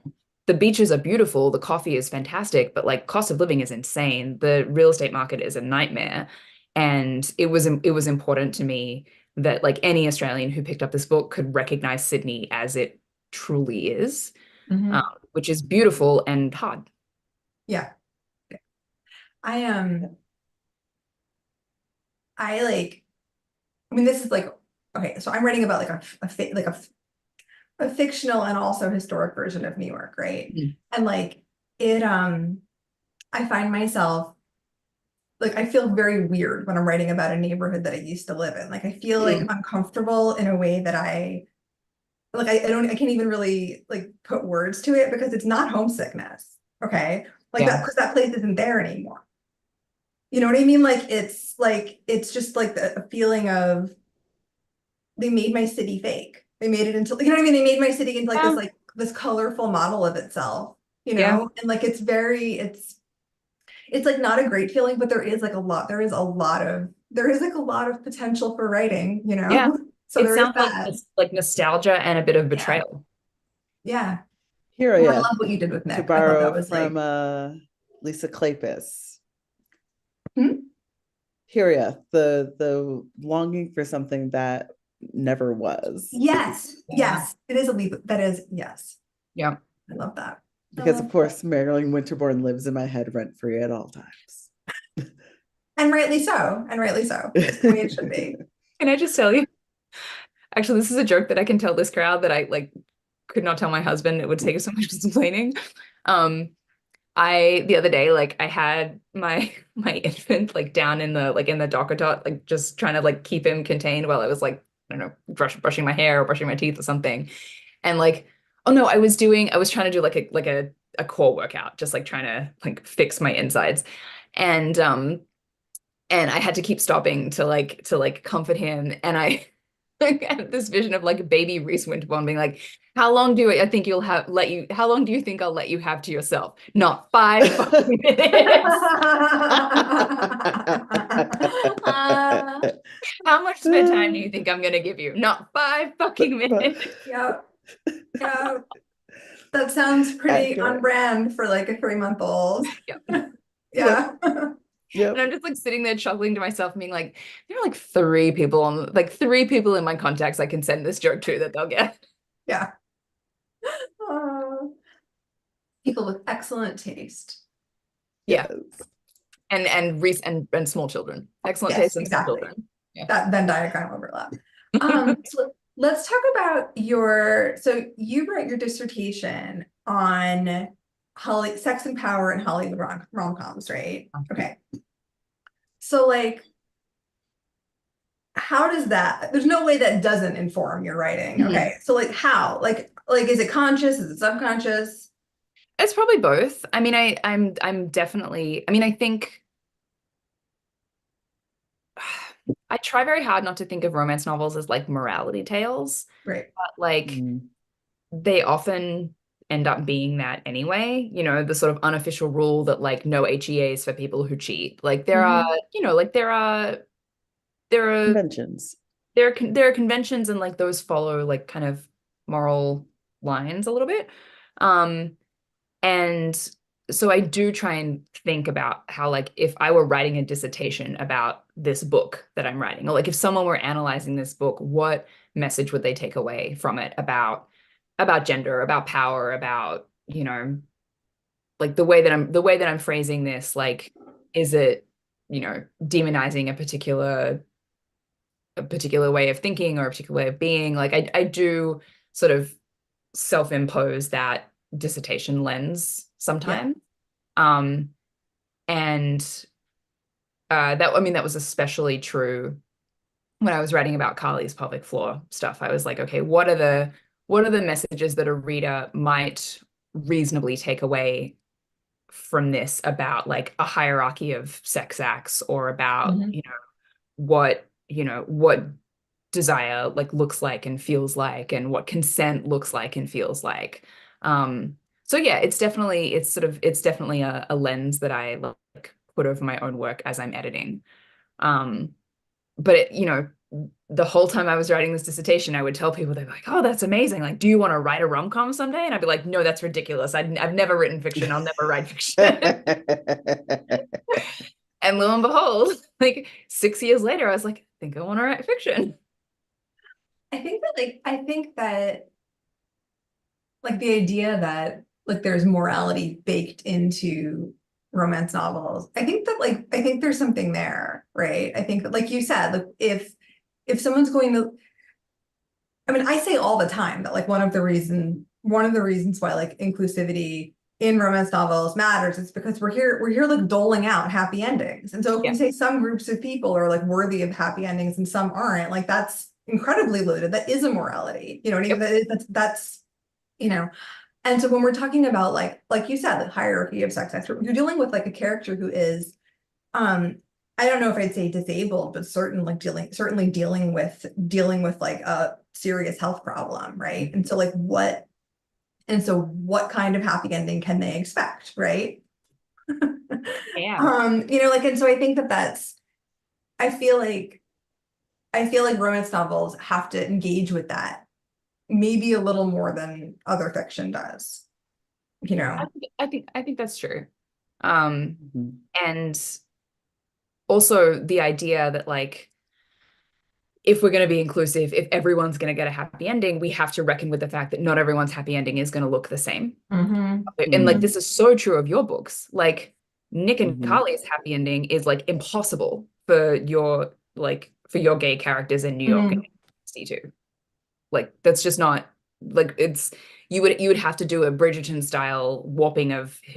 the beaches are beautiful, the coffee is fantastic, but like cost of living is insane. The real estate market is a nightmare. And it was important to me that like any Australian who picked up this book could recognize Sydney as it truly is, um,
Hmm.
which is beautiful and hard.
Yeah. I I like, I mean, this is like, okay, so I'm writing about like a fictional and also historic version of New York, right?
Mhm.
And like it I find myself like I feel very weird when I'm writing about a neighborhood that I used to live in. Like I feel like
Mm.
uncomfortable in a way that I can't even really like put words to it because it's not homesickness. Okay. Like that,
Yeah.
because that place isn't there anymore. You know what I mean? Like it's just like a feeling of they made my city fake. They made it into, you know what I mean? They made my city into
Yeah.
like this colorful model of itself,
Yeah.
and like it's like not a great feeling, but there is like a lot of potential for writing,
Yeah.
So
It
there is
sounds like
that.
it's like nostalgia and a bit of
Yeah.
betrayal.
Yeah. And I
Hiria,
love what you did with
to
Nick. I thought that
borrow
was
from
like,
Lisa Kleypas.
hmm?
Hiria, the longing for something that never was.
Yes,
Yeah.
yes, it is a leap. That is, yes.
Yeah.
I love that. I
Because
love
of
that.
course Marilyn Winterbourne lives in my head rent free at all times.
And rightly so. And rightly so. It's the way it should be.
Can I just tell you? Actually, this is a joke that I can tell this crowd that I like could not tell my husband. It would take so much explaining. Um, I the other day, like I had my infant like down in the docker tot, like just trying to like keep him contained while I was like, I don't know, brushing my hair or brushing my teeth or something. And like, oh no, I was trying to do like a core workout, just like trying to like fix my insides. And I had to keep stopping to like comfort him. And I like, had this vision of like baby Reese Winterbourne being like, how long do you think I'll let you have to yourself? Not 5 fucking minutes. How much spare time do you think I'm gonna give you? Not 5 fucking minutes.
Yeah, yeah. That sounds pretty on
Accurate.
brand for like a 3-month-old.
Yeah.
Yeah.
Yep.
And
Yep.
I'm just like sitting there chuckling to myself and being like, there are like 3 people in my contacts I can send this joke to that they'll get.
Yeah. Uh, People with excellent taste.
Yeah.
Yes.
And small children. Excellent
Yes,
taste in small
exactly.
children. Yeah.
That Venn diagram overlap. So let's talk about so you wrote your dissertation on sex and power in Hollywood rom-coms, right? Okay. So like, how does that, there's no way that doesn't inform your writing. Okay. So like how? Like is it conscious? Is it subconscious?
It's probably both. I mean, I'm definitely, I mean, I think I try very hard not to think of romance novels as like morality tales,
Right.
but like they often end up being that anyway. You know, the sort of unofficial rule that like no HEAs for people who cheat. Like there are, you know, like there are
Conventions.
there are conventions and like those follow like kind of moral lines a little bit. Um, and so I do try and think about how, like, if I were writing a dissertation about this book that I'm writing, or like if someone were analyzing this book, what message would they take away from it about gender, about power, about, you know, like the way that I'm phrasing this, like, is it, you know, demonizing a particular way of thinking or a particular way of being? Like I do sort of self-impose that dissertation lens
Yeah.
sometimes. And I mean, that was especially true when I was writing about Carly's pelvic floor stuff. I was like, okay, what are the messages that a reader might reasonably take away from this about like a hierarchy of sex acts, or about, what desire like looks like and feels like, and what consent looks like and feels like. So yeah, it's definitely a lens that I like put over my own work as I'm editing. Um, but the whole time I was writing this dissertation, I would tell people, they're like, "Oh, that's amazing! Like, do you want to write a rom-com someday?" And I'd be like, "No, that's ridiculous. I've never written fiction. I'll never write fiction." And lo and behold, like 6 years later, I was like, "I think I want to write fiction."
I think that like the idea that like there's morality baked into romance novels. I think there's something there, right? I think that, like you said, like if someone's going to, I mean, I say all the time that like one of the reasons why like inclusivity in romance novels matters is because we're here like doling out happy endings. And so if we
Yeah.
say some groups of people are like worthy of happy endings and some aren't, like that's incredibly loaded. That is a morality. You know what I mean?
Yep.
That's you know. And so when we're talking about like you said, the hierarchy of sex acts, you're dealing with like a character who is um I don't know if I'd say disabled, but certainly dealing with like a serious health problem, right? And so what kind of happy ending can they expect, right?
Yeah.
Like, and so I think I feel like romance novels have to engage with that maybe a little more than other fiction does, you
I
know.
think I think I think that's true. Um,
Mhm.
and also the idea that, like, if we're going to be inclusive, if everyone's going to get a happy ending, we have to reckon with the fact that not everyone's happy ending is going to look the same. And like,
Mhm.
this is so true of your books. Like, Nick and
Mhm.
Carly's happy ending is like impossible for your gay characters in New York and
Mhm.
C2. Like, that's just not, like, it's, you would have to do a Bridgerton style
Right,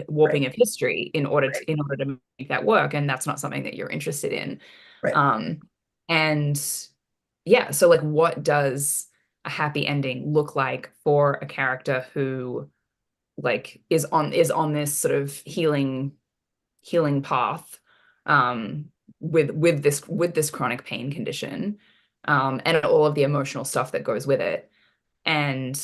warping of history in order
right,
to make that work, and that's not something that you're interested in.
right.
Um, and yeah, so like, what does a happy ending look like for a character who like is on this sort of healing path, um, with this chronic pain condition, and all of the emotional stuff that goes with it. And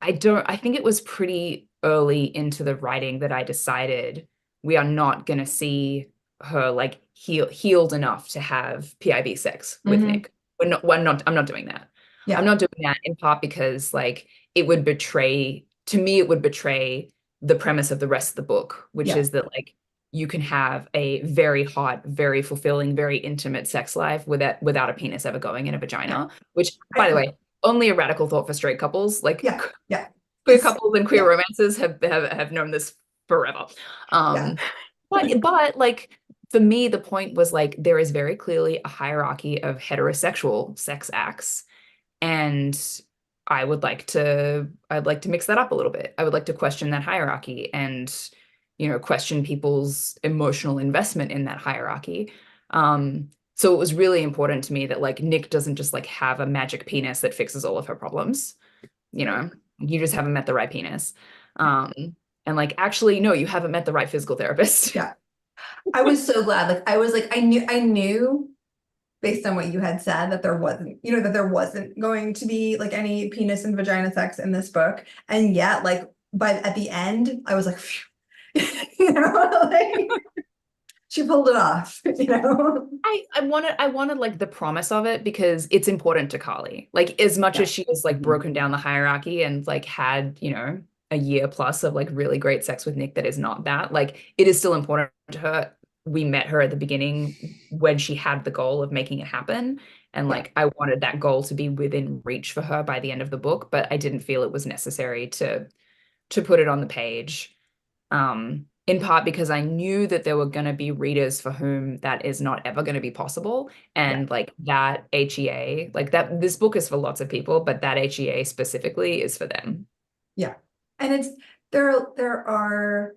I think it was pretty early into the writing that I decided we are not going to see her like healed enough to have PIV sex with
Hmm.
Nick. I'm not doing that. I'm
Yeah,
not doing that in part because, like, to me it would betray the premise of the rest of the book, which
yeah.
is that, like, you can have a very hot, very fulfilling, very intimate sex life without a penis ever going in a
Yeah.
vagina, which, by the
I,
way, only a radical thought for straight couples. Like,
yeah, yeah.
queer
It's
couples and queer
yeah,
romances have known this forever.
Yeah.
But like for me, the point was like there is very clearly a hierarchy of heterosexual sex acts, and I'd like to mix that up a little bit. I would like to question that hierarchy and, question people's emotional investment in that hierarchy. So it was really important to me that like Nick doesn't just like have a magic penis that fixes all of her problems. You
Right.
know, you just haven't met the right penis. Um, and like actually, no, you haven't met the right physical therapist.
Yeah. I was so glad. Like I was like, I knew based on what you had said that there wasn't, that there wasn't going to be like any penis and vagina sex in this book. And yet, like, but at the end, I was like, phew. Like she pulled it off,
I wanted like the promise of it because it's important to Carly. Like as much
Yeah.
as she has like broken down the hierarchy and like had, a year plus of like really great sex with Nick that is not that, like it is still important to her. We met her at the beginning when she had the goal of making it happen. And
Yeah.
like I wanted that goal to be within reach for her by the end of the book, but I didn't feel it was necessary to put it on the page. In part because I knew that there were going to be readers for whom that is not ever going to be possible.
Yeah.
And like that HEA, like that, this book is for lots of people, but that HEA specifically is for them.
Yeah. And there are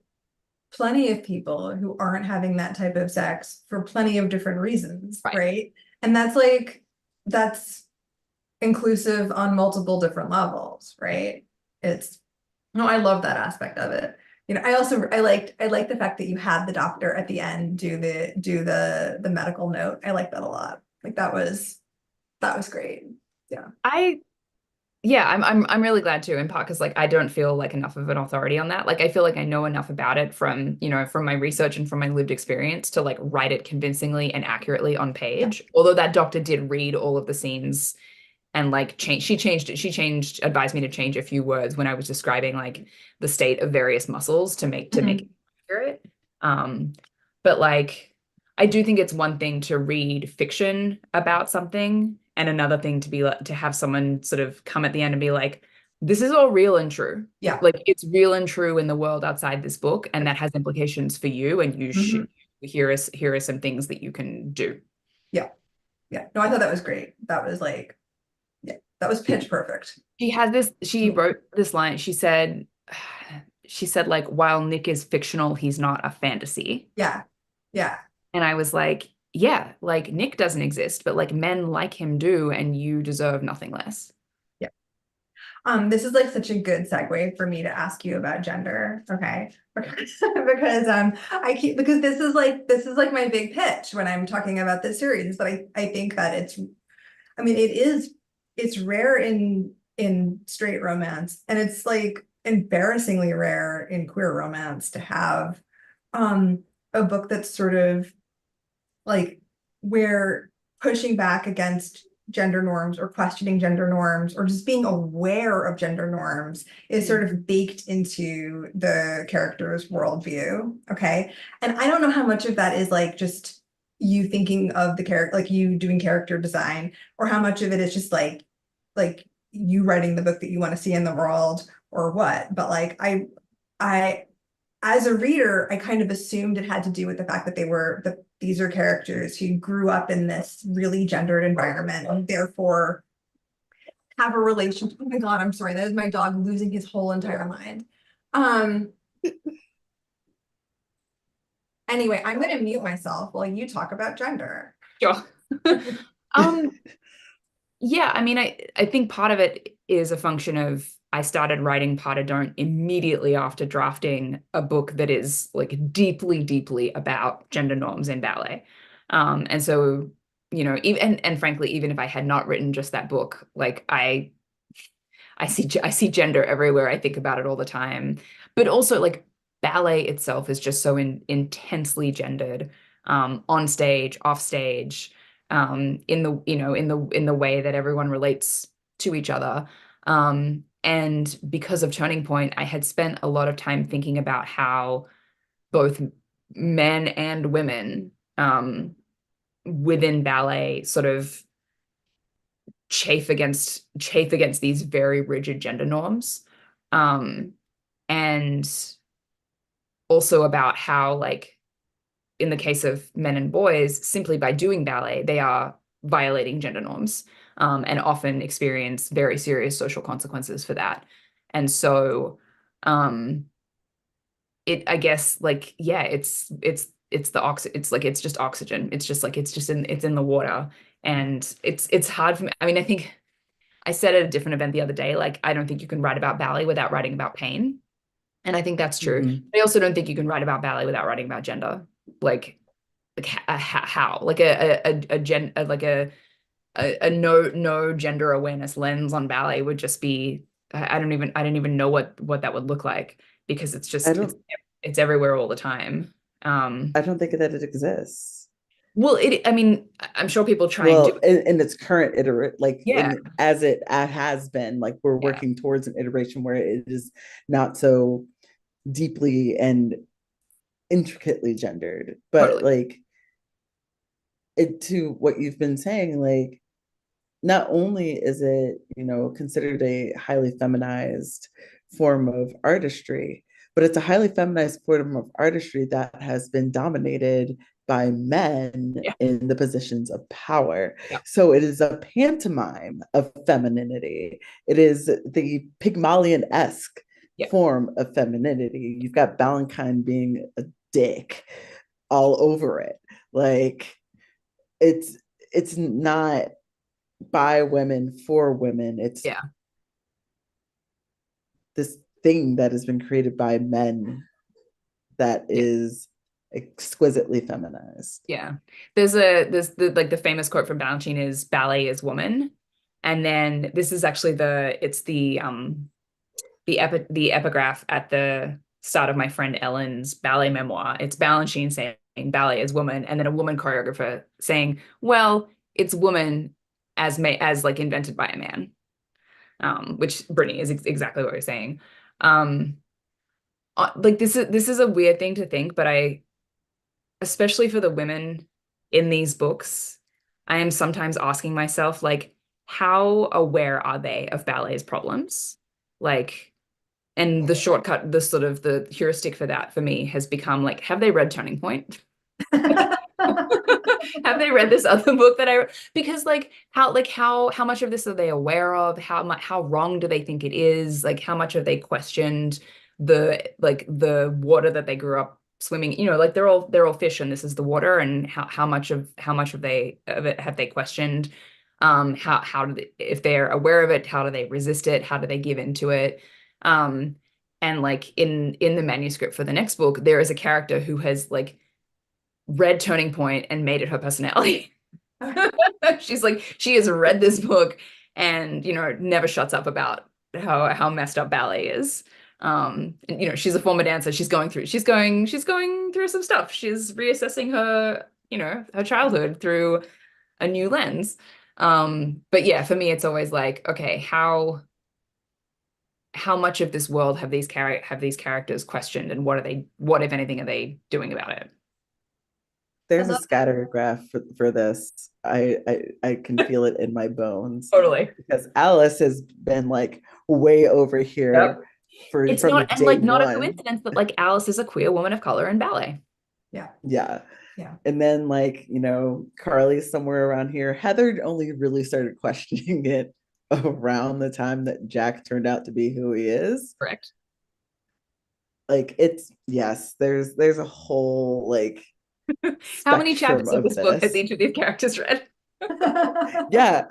plenty of people who aren't having that type of sex for plenty of different reasons,
Right.
right? And that's inclusive on multiple different levels, right? It's no, I love that aspect of it. I liked the fact that you had the doctor at the end do the medical note. I like that a lot. Like that was great. Yeah.
I Yeah, I'm really glad too, in part because like I don't feel like enough of an authority on that. Like I feel like I know enough about it from, from my research and from my lived experience to like write it convincingly and accurately on
Yeah.
page. Although that doctor did read all of the scenes and like advised me to change a few words when I was describing like the state of various muscles to make it
Mhm.
accurate. Um, but like I do think it's one thing to read fiction about something and another thing to be like to have someone sort of come at the end and be like, this is all real and true.
Yeah.
Like it's real and true in the world outside this book, and that has implications for you, and you should
Mhm.
here are some things that you can do.
Yeah. Yeah. No, I thought that was great. That was like, yeah, that was pitch perfect.
She wrote this line. She said like, while Nick is fictional, he's not a fantasy.
Yeah. Yeah.
And I was like, yeah, like Nick doesn't exist, but like men like him do, and you deserve nothing less.
Yeah. This is like such a good segue for me to ask you about gender, okay? Because because this is like my big pitch when I'm talking about this series, but I think that it's rare in straight romance, and it's like embarrassingly rare in queer romance to have a book that's sort of like where pushing back against gender norms or questioning gender norms or just being aware of gender norms is sort of baked into the character's worldview. Okay. And I don't know how much of that is like just you thinking of the character, like you doing character design, or how much of it is just like you writing the book that you want to see in the world or what. But like I as a reader, I kind of assumed it had to do with the fact that these are characters who grew up in this really gendered environment and therefore have a relationship. Oh my God, I'm sorry. That is my dog losing his whole entire mind. Um, anyway, I'm gonna mute myself while you talk about gender.
Sure. Um, yeah, I mean, I think part of it is a function of I started writing Pot of Don't immediately after drafting a book that is like deeply, deeply about gender norms in ballet. And so, even and frankly, even if I had not written just that book, like I see gender everywhere. I think about it all the time. But also like ballet itself is just so intensely gendered, on stage, off stage, in the, in the way that everyone relates to each other. And because of Turning Point, I had spent a lot of time thinking about how both men and women, within ballet sort of chafe against these very rigid gender norms. And also about how, like, in the case of men and boys, simply by doing ballet, they are violating gender norms, and often experience very serious social consequences for that. And so, I guess, like, yeah, it's the it's like it's just oxygen. It's just like it's in the water, and it's hard for me. I mean, I think I said at a different event the other day, like, I don't think you can write about ballet without writing about pain. And I think that's true.
Mhm.
But I also don't think you can write about ballet without writing about gender. Like how, like a no gender awareness lens on ballet would just be, I don't even know what that would look like, because it's
I
just
don't
it's everywhere all the time. Um,
I don't think that it exists.
well, I mean, I'm sure people try and do
Well,
it.
in its current iterate, like
Yeah,
in as it has been, like we're
yeah,
working towards an iteration where it is not so deeply and intricately gendered. But
totally.
like it to what you've been saying, like not only is it, considered a highly feminized form of artistry, but it's a highly feminized form of artistry that has been dominated by men
Yeah,
in the positions of power.
yeah,
So it is a pantomime of femininity. It is the Pygmalion-esque
yeah,
form of femininity. You've got Valentine being a dick all over it. Like it's it's not by women for women. It's
yeah.
this thing that has been created by men that
Yeah.
is exquisitely feminized.
Yeah. There's the famous quote from Balanchine is ballet is woman. And then this is actually it's the epigraph at the start of my friend Ellen's ballet memoir. It's Balanchine saying ballet is woman, and then a woman choreographer saying, well, it's woman as like invented by a man. Which, Brittany, is exactly what you're saying. Um like, this is a weird thing to think, but I, especially for the women in these books, I am sometimes asking myself, like, how aware are they of ballet's problems? Like, and the shortcut, the sort of the heuristic for that for me has become, like, have they read Turning Point? Have they read this other book that I wrote? Because, like, how much of this are they aware of? How wrong do they think it is? Like, how much have they questioned the water that they grew up swimming? Like, they're all fish, and this is the water. And how much of it have they questioned? How do they, if they're aware of it, how do they resist it? How do they give into it? Um, and, like, in the manuscript for the next book, there is a character who has, like, read Turning Point and made it her personality. She's like, she has read this book and, never shuts up about how messed up ballet is. And, she's a former dancer. She's going through some stuff. She's reassessing her childhood through a new lens. But yeah, for me, it's always like, okay, how much of this world have these characters questioned, and what, if anything, are they doing about it?
I
There's a
love that.
scattergraph for this. I can feel it in my bones
Totally.
because Alice has been like way over
Yep.
here for
It's
from
not, and,
day
like, not a
one.
coincidence that, like, Alice is a queer woman of color in ballet.
Yeah.
Yeah.
Yeah.
And then, like, Carly's somewhere around here. Heather only really started questioning it around the time that Jack turned out to be who he is.
Correct.
Like it's yes, there's a whole like
How many
spectrum
chapters of
of
this book has
this.
each of these characters read?
Yeah.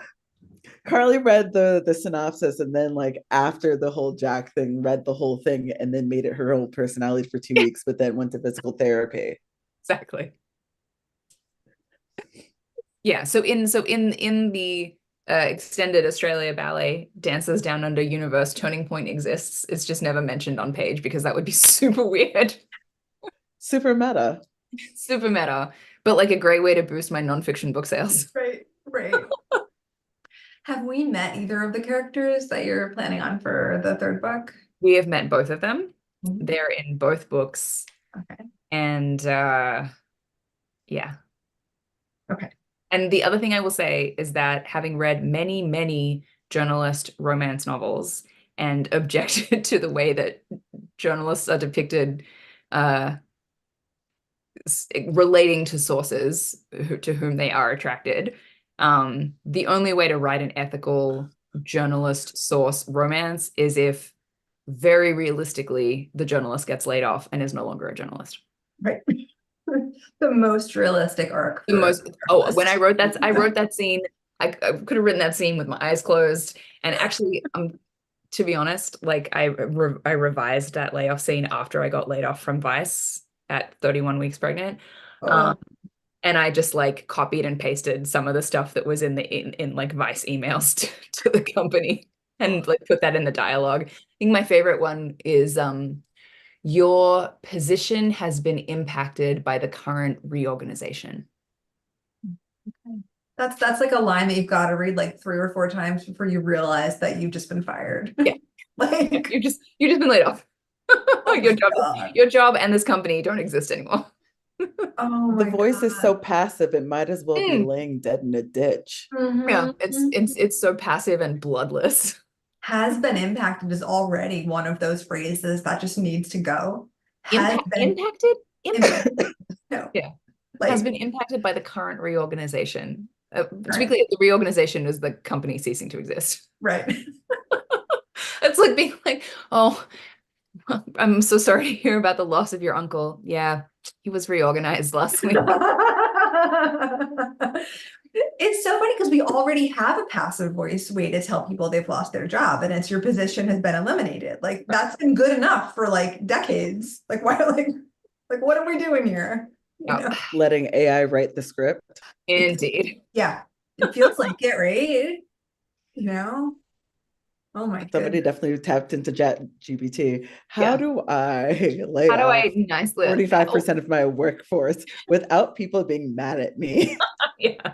Carly read the synopsis and then like after the whole Jack thing, read the whole thing and then made it her whole personality for 2 weeks, but then went to physical therapy.
Exactly. Yeah. So in the extended Australia Ballet Dancers Down Under universe, Turning Point exists. It's just never mentioned on page because that would be super weird,
Super meta.
super meta, but, like, a great way to boost my nonfiction book sales.
Right, right. Have we met either of the characters that you're planning on for the third book?
We have met both of them.
Mhm.
They're in both books,
Okay.
and yeah.
Okay.
And the other thing I will say is that, having read many, many journalist romance novels and objected to the way that journalists are depicted uh relating to sources to whom they are attracted. The only way to write an ethical journalist source romance is if very realistically the journalist gets laid off and is no longer a journalist.
Right. The most realistic arc
The
for
most when I wrote that scene. I could have written that scene with my eyes closed. And actually, to be honest, like I revised that layoff scene after I got laid off from Vice at 31 weeks pregnant.
Oh.
And I just like copied and pasted some of the stuff that was in like Vice emails to the company and like put that in the dialogue. I think my favorite one is your position has been impacted by the current reorganization.
That's like a line that you've got to read like 3 or 4 times before you realize that you've just been fired.
Yeah.
Like
you've just been laid off.
oh
your job and this company don't exist anymore.
Oh
The
my
voice is so
God.
passive, it might as well be laying dead in a ditch.
Yeah,
Mhm.
it's so passive and bloodless.
Has been impacted is already one of those phrases that just needs to go. Has been
Impacted?
impacted. No,
Yeah. Has
like
been impacted by the current reorganization. To be
right,
clear, the reorganization is the company ceasing to exist.
right.
It's like being like, oh, I'm so sorry to hear about the loss of your uncle. Yeah, he was reorganized last week.
It's so funny because we already have a passive voice way to tell people they've lost their job, and it's your position has been eliminated. Like that's been good enough for like decades. Like why like what are we doing here? You know?
Letting AI write the script.
Indeed.
Yeah, it feels like it, right? You know? Oh my
Somebody
goodness.
definitely tapped into Chat GPT. How
Yeah.
do I lay
How do I
off
nicely?
45% of my workforce without people being mad at me?
Yeah.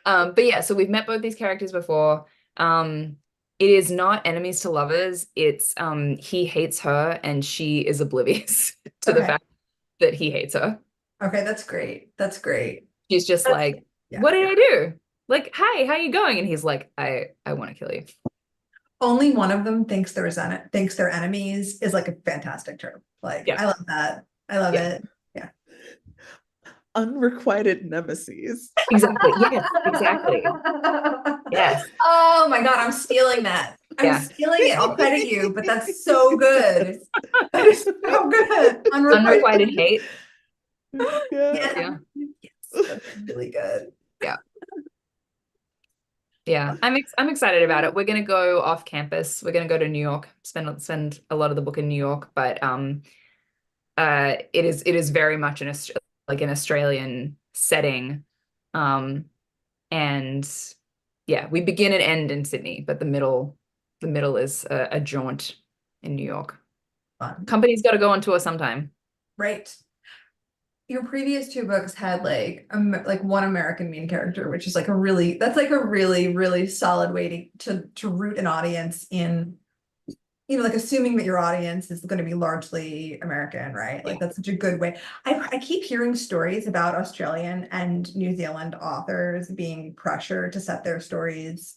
But yeah, so we've met both these characters before. It is not enemies to lovers. It's he hates her and she is oblivious to the
Okay.
fact that he hates her.
Okay, that's great. That's great.
She's just
That's,
like,
yeah.
what did I do? Like, hi, how you going? And he's like, I want to kill you.
Only one of them thinks thinks they're enemies is like a fantastic trope. Like
Yeah.
I love that. I love
Yeah.
it. Yeah.
Unrequited nemesis.
Exactly. Yes, exactly. Yes.
Oh my God, I'm stealing that. I'm
Yeah.
stealing it. I'll credit you, but that's so good. That is so good.
Unrequited hate.
Yeah.
Yeah.
Yeah.
Yes, that's really good.
Yeah. Yeah. I'm excited about it. We're gonna go off campus. We're gonna go to New York, spend a lot of the book in New York, but it is very much like an Australian setting. And yeah, we begin and end in Sydney, but the middle is a jaunt in New York.
Fun.
Company's got to go on tour sometime.
Right. Your previous 2 books had like one American main character, which is like that's like a really, really solid way to root an audience in, like assuming that your audience is going to be largely American, right? Like that's such a good way. I keep hearing stories about Australian and New Zealand authors being pressured to set their stories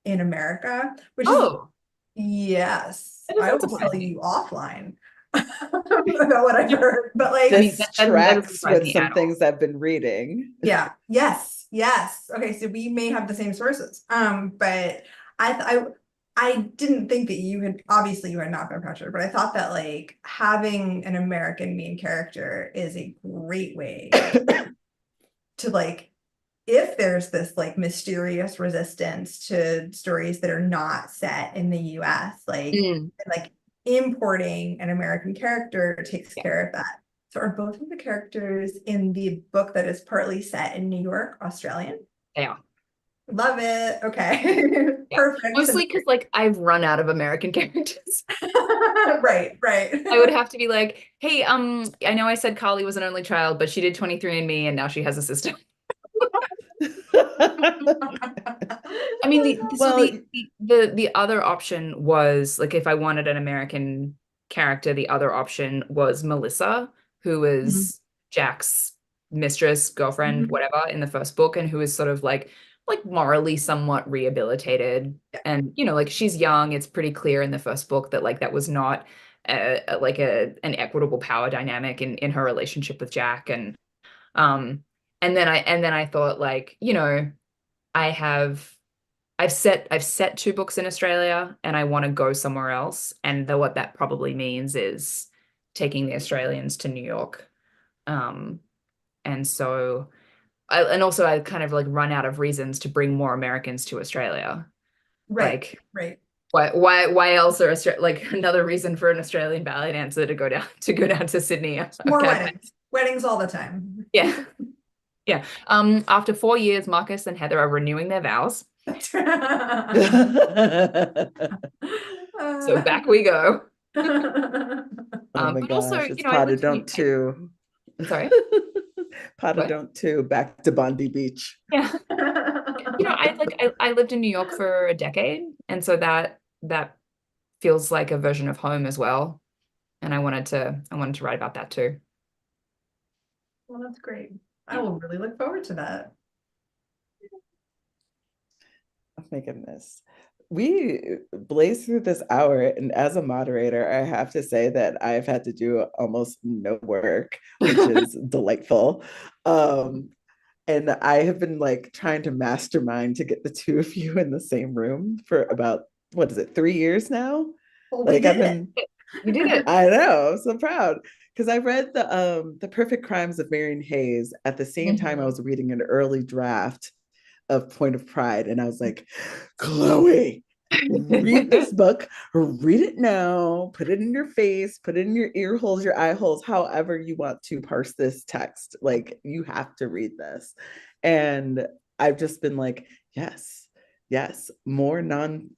in America, which is
Oh,
yes,
that
I
doesn't
will
surprise
tell
me.
you offline about what I've heard. But like,
I mean,
This
that doesn't
tracks
surprise
with
me
some
at all.
things I've been reading.
yeah, yes, yes. Okay, so we may have the same sources. But I didn't think that obviously you had not been pressured, but I thought that like having an American main character is a great way to like if there's this like mysterious resistance to stories that are not set in the US, like importing an American character takes
Yeah.
care of that. So are both of the characters in the book that is partly set in New York Australian?
They are.
Love it. Okay.
Yeah.
Perfect.
Mostly because like I've run out of American characters.
Right, right.
I would have to be like, hey, I know I said Carly was an only child, but she did 23andMe and now she has a sister. I mean,
Well,
the other option was like if I wanted an American character, the other option was Melissa, who
Mhm.
is Jack's mistress, girlfriend,
Mhm.
whatever, in the first book, and who is sort of like morally somewhat rehabilitated.
Yeah.
And like she's young. It's pretty clear in the first book that like that was not like an equitable power dynamic in her relationship with Jack. Um and then I thought, like, I have I've set two books in Australia, and I want to go somewhere else. And what that probably means is taking the Australians to New York. Um, and so and also I kind of like run out of reasons to bring more Americans to Australia.
Right,
Like,
right.
why else are like another reason for an Australian ballet dancer to go down to Sydney?
More
Okay.
weddings. Weddings all the time.
Yeah. Yeah. After 4 years, Marcus and Heather are renewing their vows. So back we go.
Oh my
But also,
gosh, it's
I
Pada
lived in
Don't 2.
sorry,
Pada
what?
Don't 2, back to Bondi Beach.
Yeah. I lived in New York for a decade, and so that feels like a version of home as well. And I wanted to write about that too.
Well, that's great. I
Yeah.
will really look forward to that.
Oh my goodness. We blazed through this hour, and as a moderator, I have to say that I've had to do almost no work, which is delightful. Um, and I have been like trying to mastermind to get the two of you in the same room for about, what is it, 3 years now?
Well, we
Like I've
did it.
been,
You did it.
I know, I'm so proud. Because I read the Perfect Crimes of Marion Hayes at the same time I
Mhm.
was reading an early draft of Point of Pride. And I was like, Chloe, read this book, read it now, put it in your face, put it in your ear holes, your eye holes, however you want to parse this text. Like, you have to read this. And I've just been like, yes, yes, more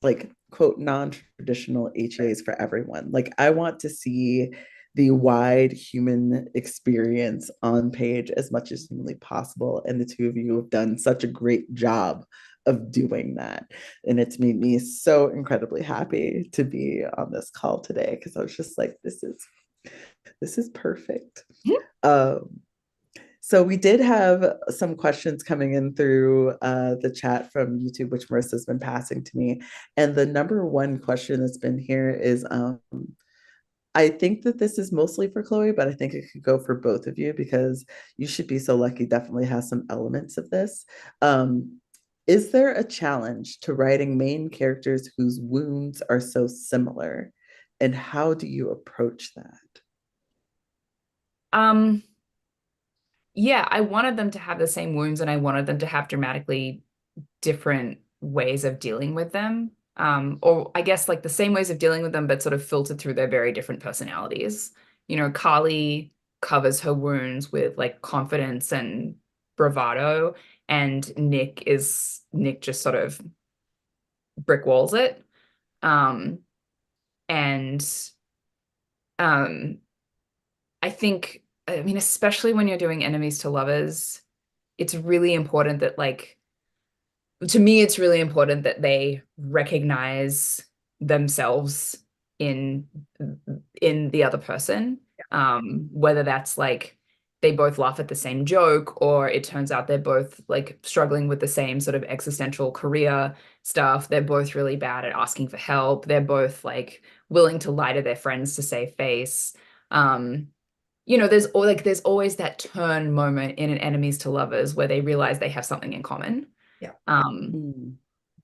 like, quote, non-traditional HAs for everyone. Like, I want to see the wide human experience on page as much as humanly possible. And the two of you have done such a great job of doing that. And it's made me so incredibly happy to be on this call today because I was just like, this is perfect. Um, so we did have some questions coming in through the chat from YouTube, which Marissa's been passing to me. And the number one question that's been here is, I think that this is mostly for Chloe, but I think it could go for both of you because You Should Be So Lucky definitely has some elements of this. Um, is there a challenge to writing main characters whose wounds are so similar? And how do you approach that?
Um, yeah, I wanted them to have the same wounds, and I wanted them to have dramatically different ways of dealing with them. Or I guess like the same ways of dealing with them, but sort of filtered through their very different personalities. Carly covers her wounds with like confidence and bravado, and Nick just sort of brick walls it. Um, and um, I mean, especially when you're doing enemies to lovers, it's really important that like to me, it's really important that they recognize themselves in in the other person. Whether that's like they both laugh at the same joke, or it turns out they're both like struggling with the same sort of existential career stuff. They're both really bad at asking for help. They're both like willing to lie to their friends to save face. Um, there's always that turn moment in an enemies to lovers where they realize they have something in common.
Yeah.
Um,
Mm,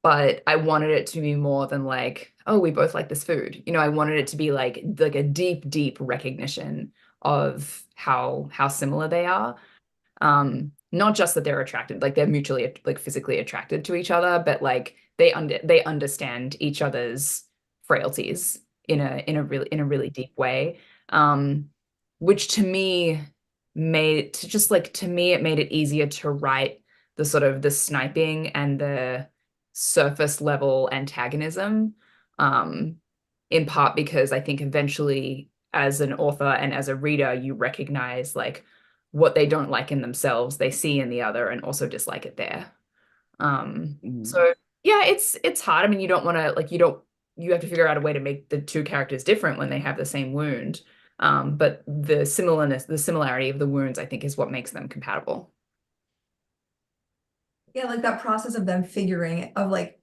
but I wanted it to be more than like, oh, we both like this food. I wanted it to be like a deep, deep recognition of how similar they are. Not just that they're attracted, like they're mutually like physically attracted to each other, but like they understand each other's frailties in a really deep way. Um, which to me it made it easier to write the sort of the sniping and the surface level antagonism. Um, in part because I think eventually as an author and as a reader, you recognize like what they don't like in themselves, they see in the other and also dislike it there.
mm,
So yeah, it's hard. I mean, you don't want to like you have to figure out a way to make the two characters different when they have the same wound. But the similarity of the wounds, I think, is what makes them compatible.
Yeah, like that process of them figuring of like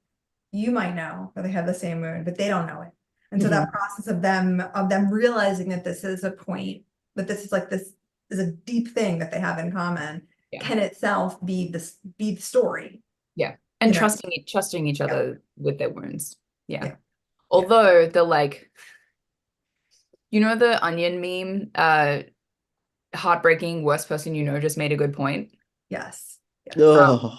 you might know that they have the same moon, but they don't know it. And so that process of them realizing that this is a point, that this is like this is a deep thing that they have in common, can itself be the story.
Yeah. And
You know?
trusting each other with their wounds. Yeah. Although the like, you know, the Onion meme, heartbreaking, worst person you know just made a good point.
Yes.
Oh.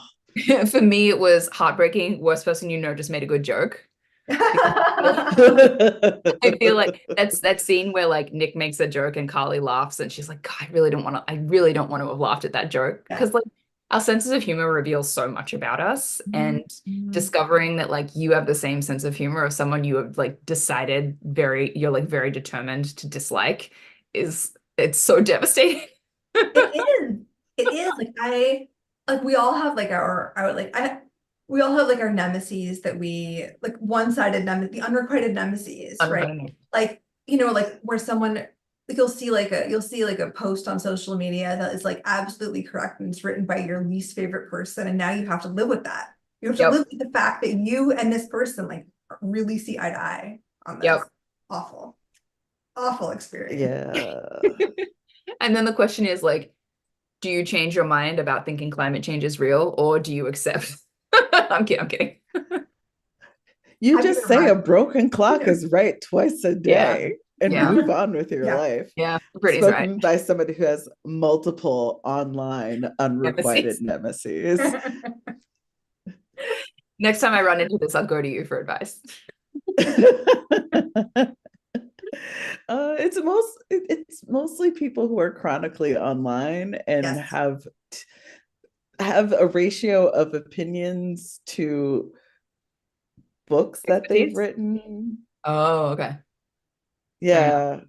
For me, it was heartbreaking, worst person you know just made a good joke. I feel like that's that scene where like Nick makes a joke and Carly laughs and she's like, God, I really don't want to have laughed at that joke. Because like our senses of humor reveal so much about us. And discovering that like you have the same sense of humor of someone you have like decided you're like very determined to dislike it's so devastating.
It is like we all have like we all have like our nemesis that we like one-sided nemesis, the unrequited nemesis, right? Like, you know, like where someone like you'll see like a post on social media that is like absolutely correct and it's written by your least favorite person, and now you have to live with that. You have to live with the fact that you and this person like really see eye to eye on this. Awful experience.
Yeah.
And then the question is like, do you change your mind about thinking climate change is real, or do you accept? I'm kidding.
You just say a broken clock is right twice a day and move on with your life.
Yeah, Brittany's
Spoken
right.
by somebody who has multiple online unrequited nemesis.
Next time I run into this, I'll go to you for advice.
It's mostly people who are chronically online and have a ratio of opinions to books that they've written.
Oh, okay.
Yeah.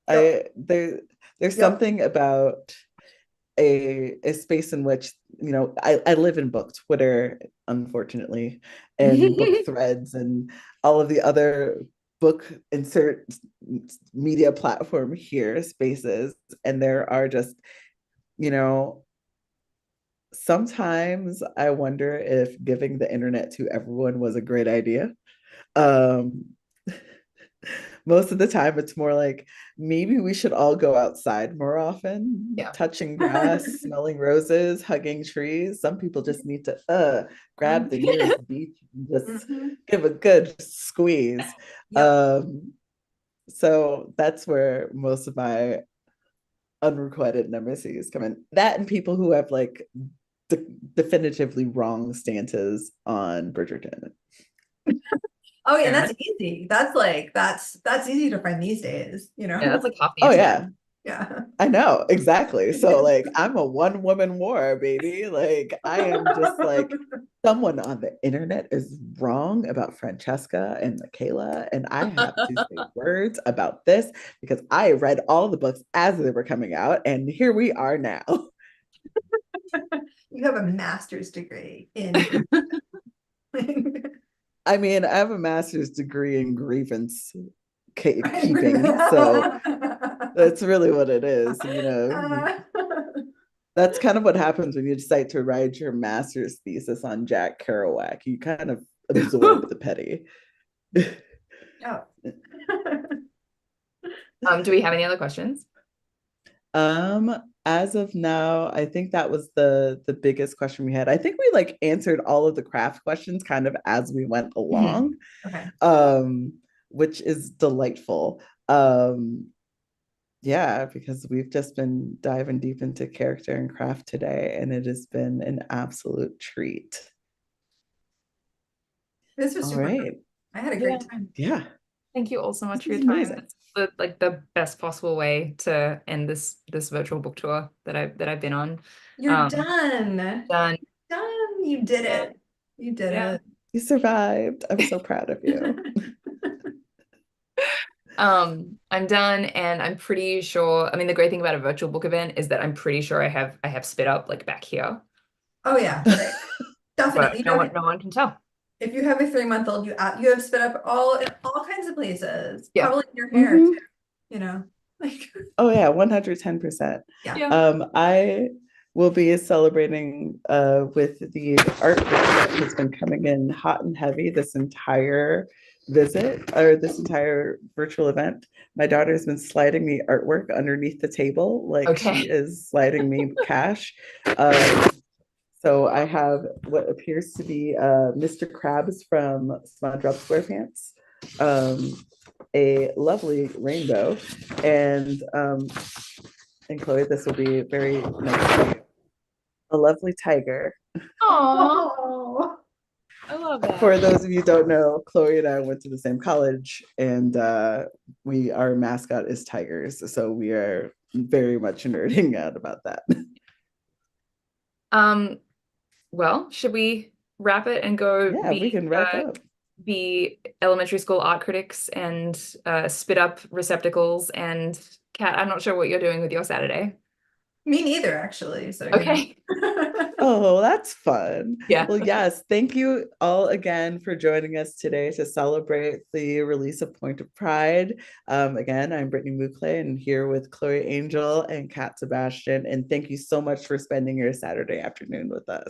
There's something about a space in which, you know, I live in book Twitter, unfortunately, and book threads and all of the other book insert media platform here spaces. And there are just, you know, sometimes I wonder if giving the internet to everyone was a great idea. Most of the time it's more like maybe we should all go outside more often, touching grass, smelling roses, hugging trees. Some people just need to grab the nearest beach and just give a good squeeze. So that's where most of my unrequited nemesis come in. That and people who have like definitively wrong stances on Bridgerton.
Oh yeah, that's easy. That's easy to find these days, you know.
Yeah, that's like half the internet.
Yeah.
I know, exactly. So like I'm a one-woman war, baby. Like I am just like someone on the internet is wrong about Francesca and Michaela, and I have to say words about this because I read all the books as they were coming out, and here we are now.
You have a master's degree in
I mean, I have a master's degree in grievance keeping, so that's really what it is, you know. That's kind of what happens when you decide to write your master's thesis on Jack Kerouac. You kind of absorb the petty.
Oh.
Do we have any other questions?
As of now, I think that was the biggest question we had. I think we like answered all of the craft questions kind of as we went along. Which is delightful. Yeah, because we've just been diving deep into character and craft today, and it has been an absolute treat.
This was super great. I had a great time.
Yeah.
Thank you all so much for your time. It's the best possible way to end this virtual book tour that I've been on.
You're done.
Done.
You did it. You did it.
You survived. I'm so proud of you.
I'm done, and I'm pretty sure. I mean, the great thing about a virtual book event is that I'm pretty sure I have spit up like back here.
Oh yeah, right. Definitely.
But no one can tell.
If you have a 3-month-old, you have spit up in all kinds of places.
Yeah.
Probably in your hair too. You know, like.
Oh yeah, 110%.
Yeah.
I will be celebrating with the art that has been coming in hot and heavy this entire visit or this entire virtual event, my daughter's been sliding me artwork underneath the table, like she
Okay.
is sliding me cash. Um, so I have what appears to be Mr. Krabs from SpongeBob SquarePants, a lovely rainbow, and Chloe, this will be very nice. A lovely tiger.
Aw,
Oh,
I love that.
For those of you who don't know, Chloe and I went to the same college, and we our mascot is tigers, so we are very much nerding out about that.
Um, well, should we wrap it and go
Yeah, we
meet
can wrap up.
the elementary school art critics and spit up receptacles? And Kat, I'm not sure what you're doing with your Saturday.
me neither, actually. So,
Okay.
Oh, that's fun.
Yeah.
Well, yes, thank you all again for joining us today to celebrate the release of Point of Pride. Again, I'm Brittany Muclay and here with Chloe Angel and Kat Sebastian. And thank you so much for spending your Saturday afternoon with us.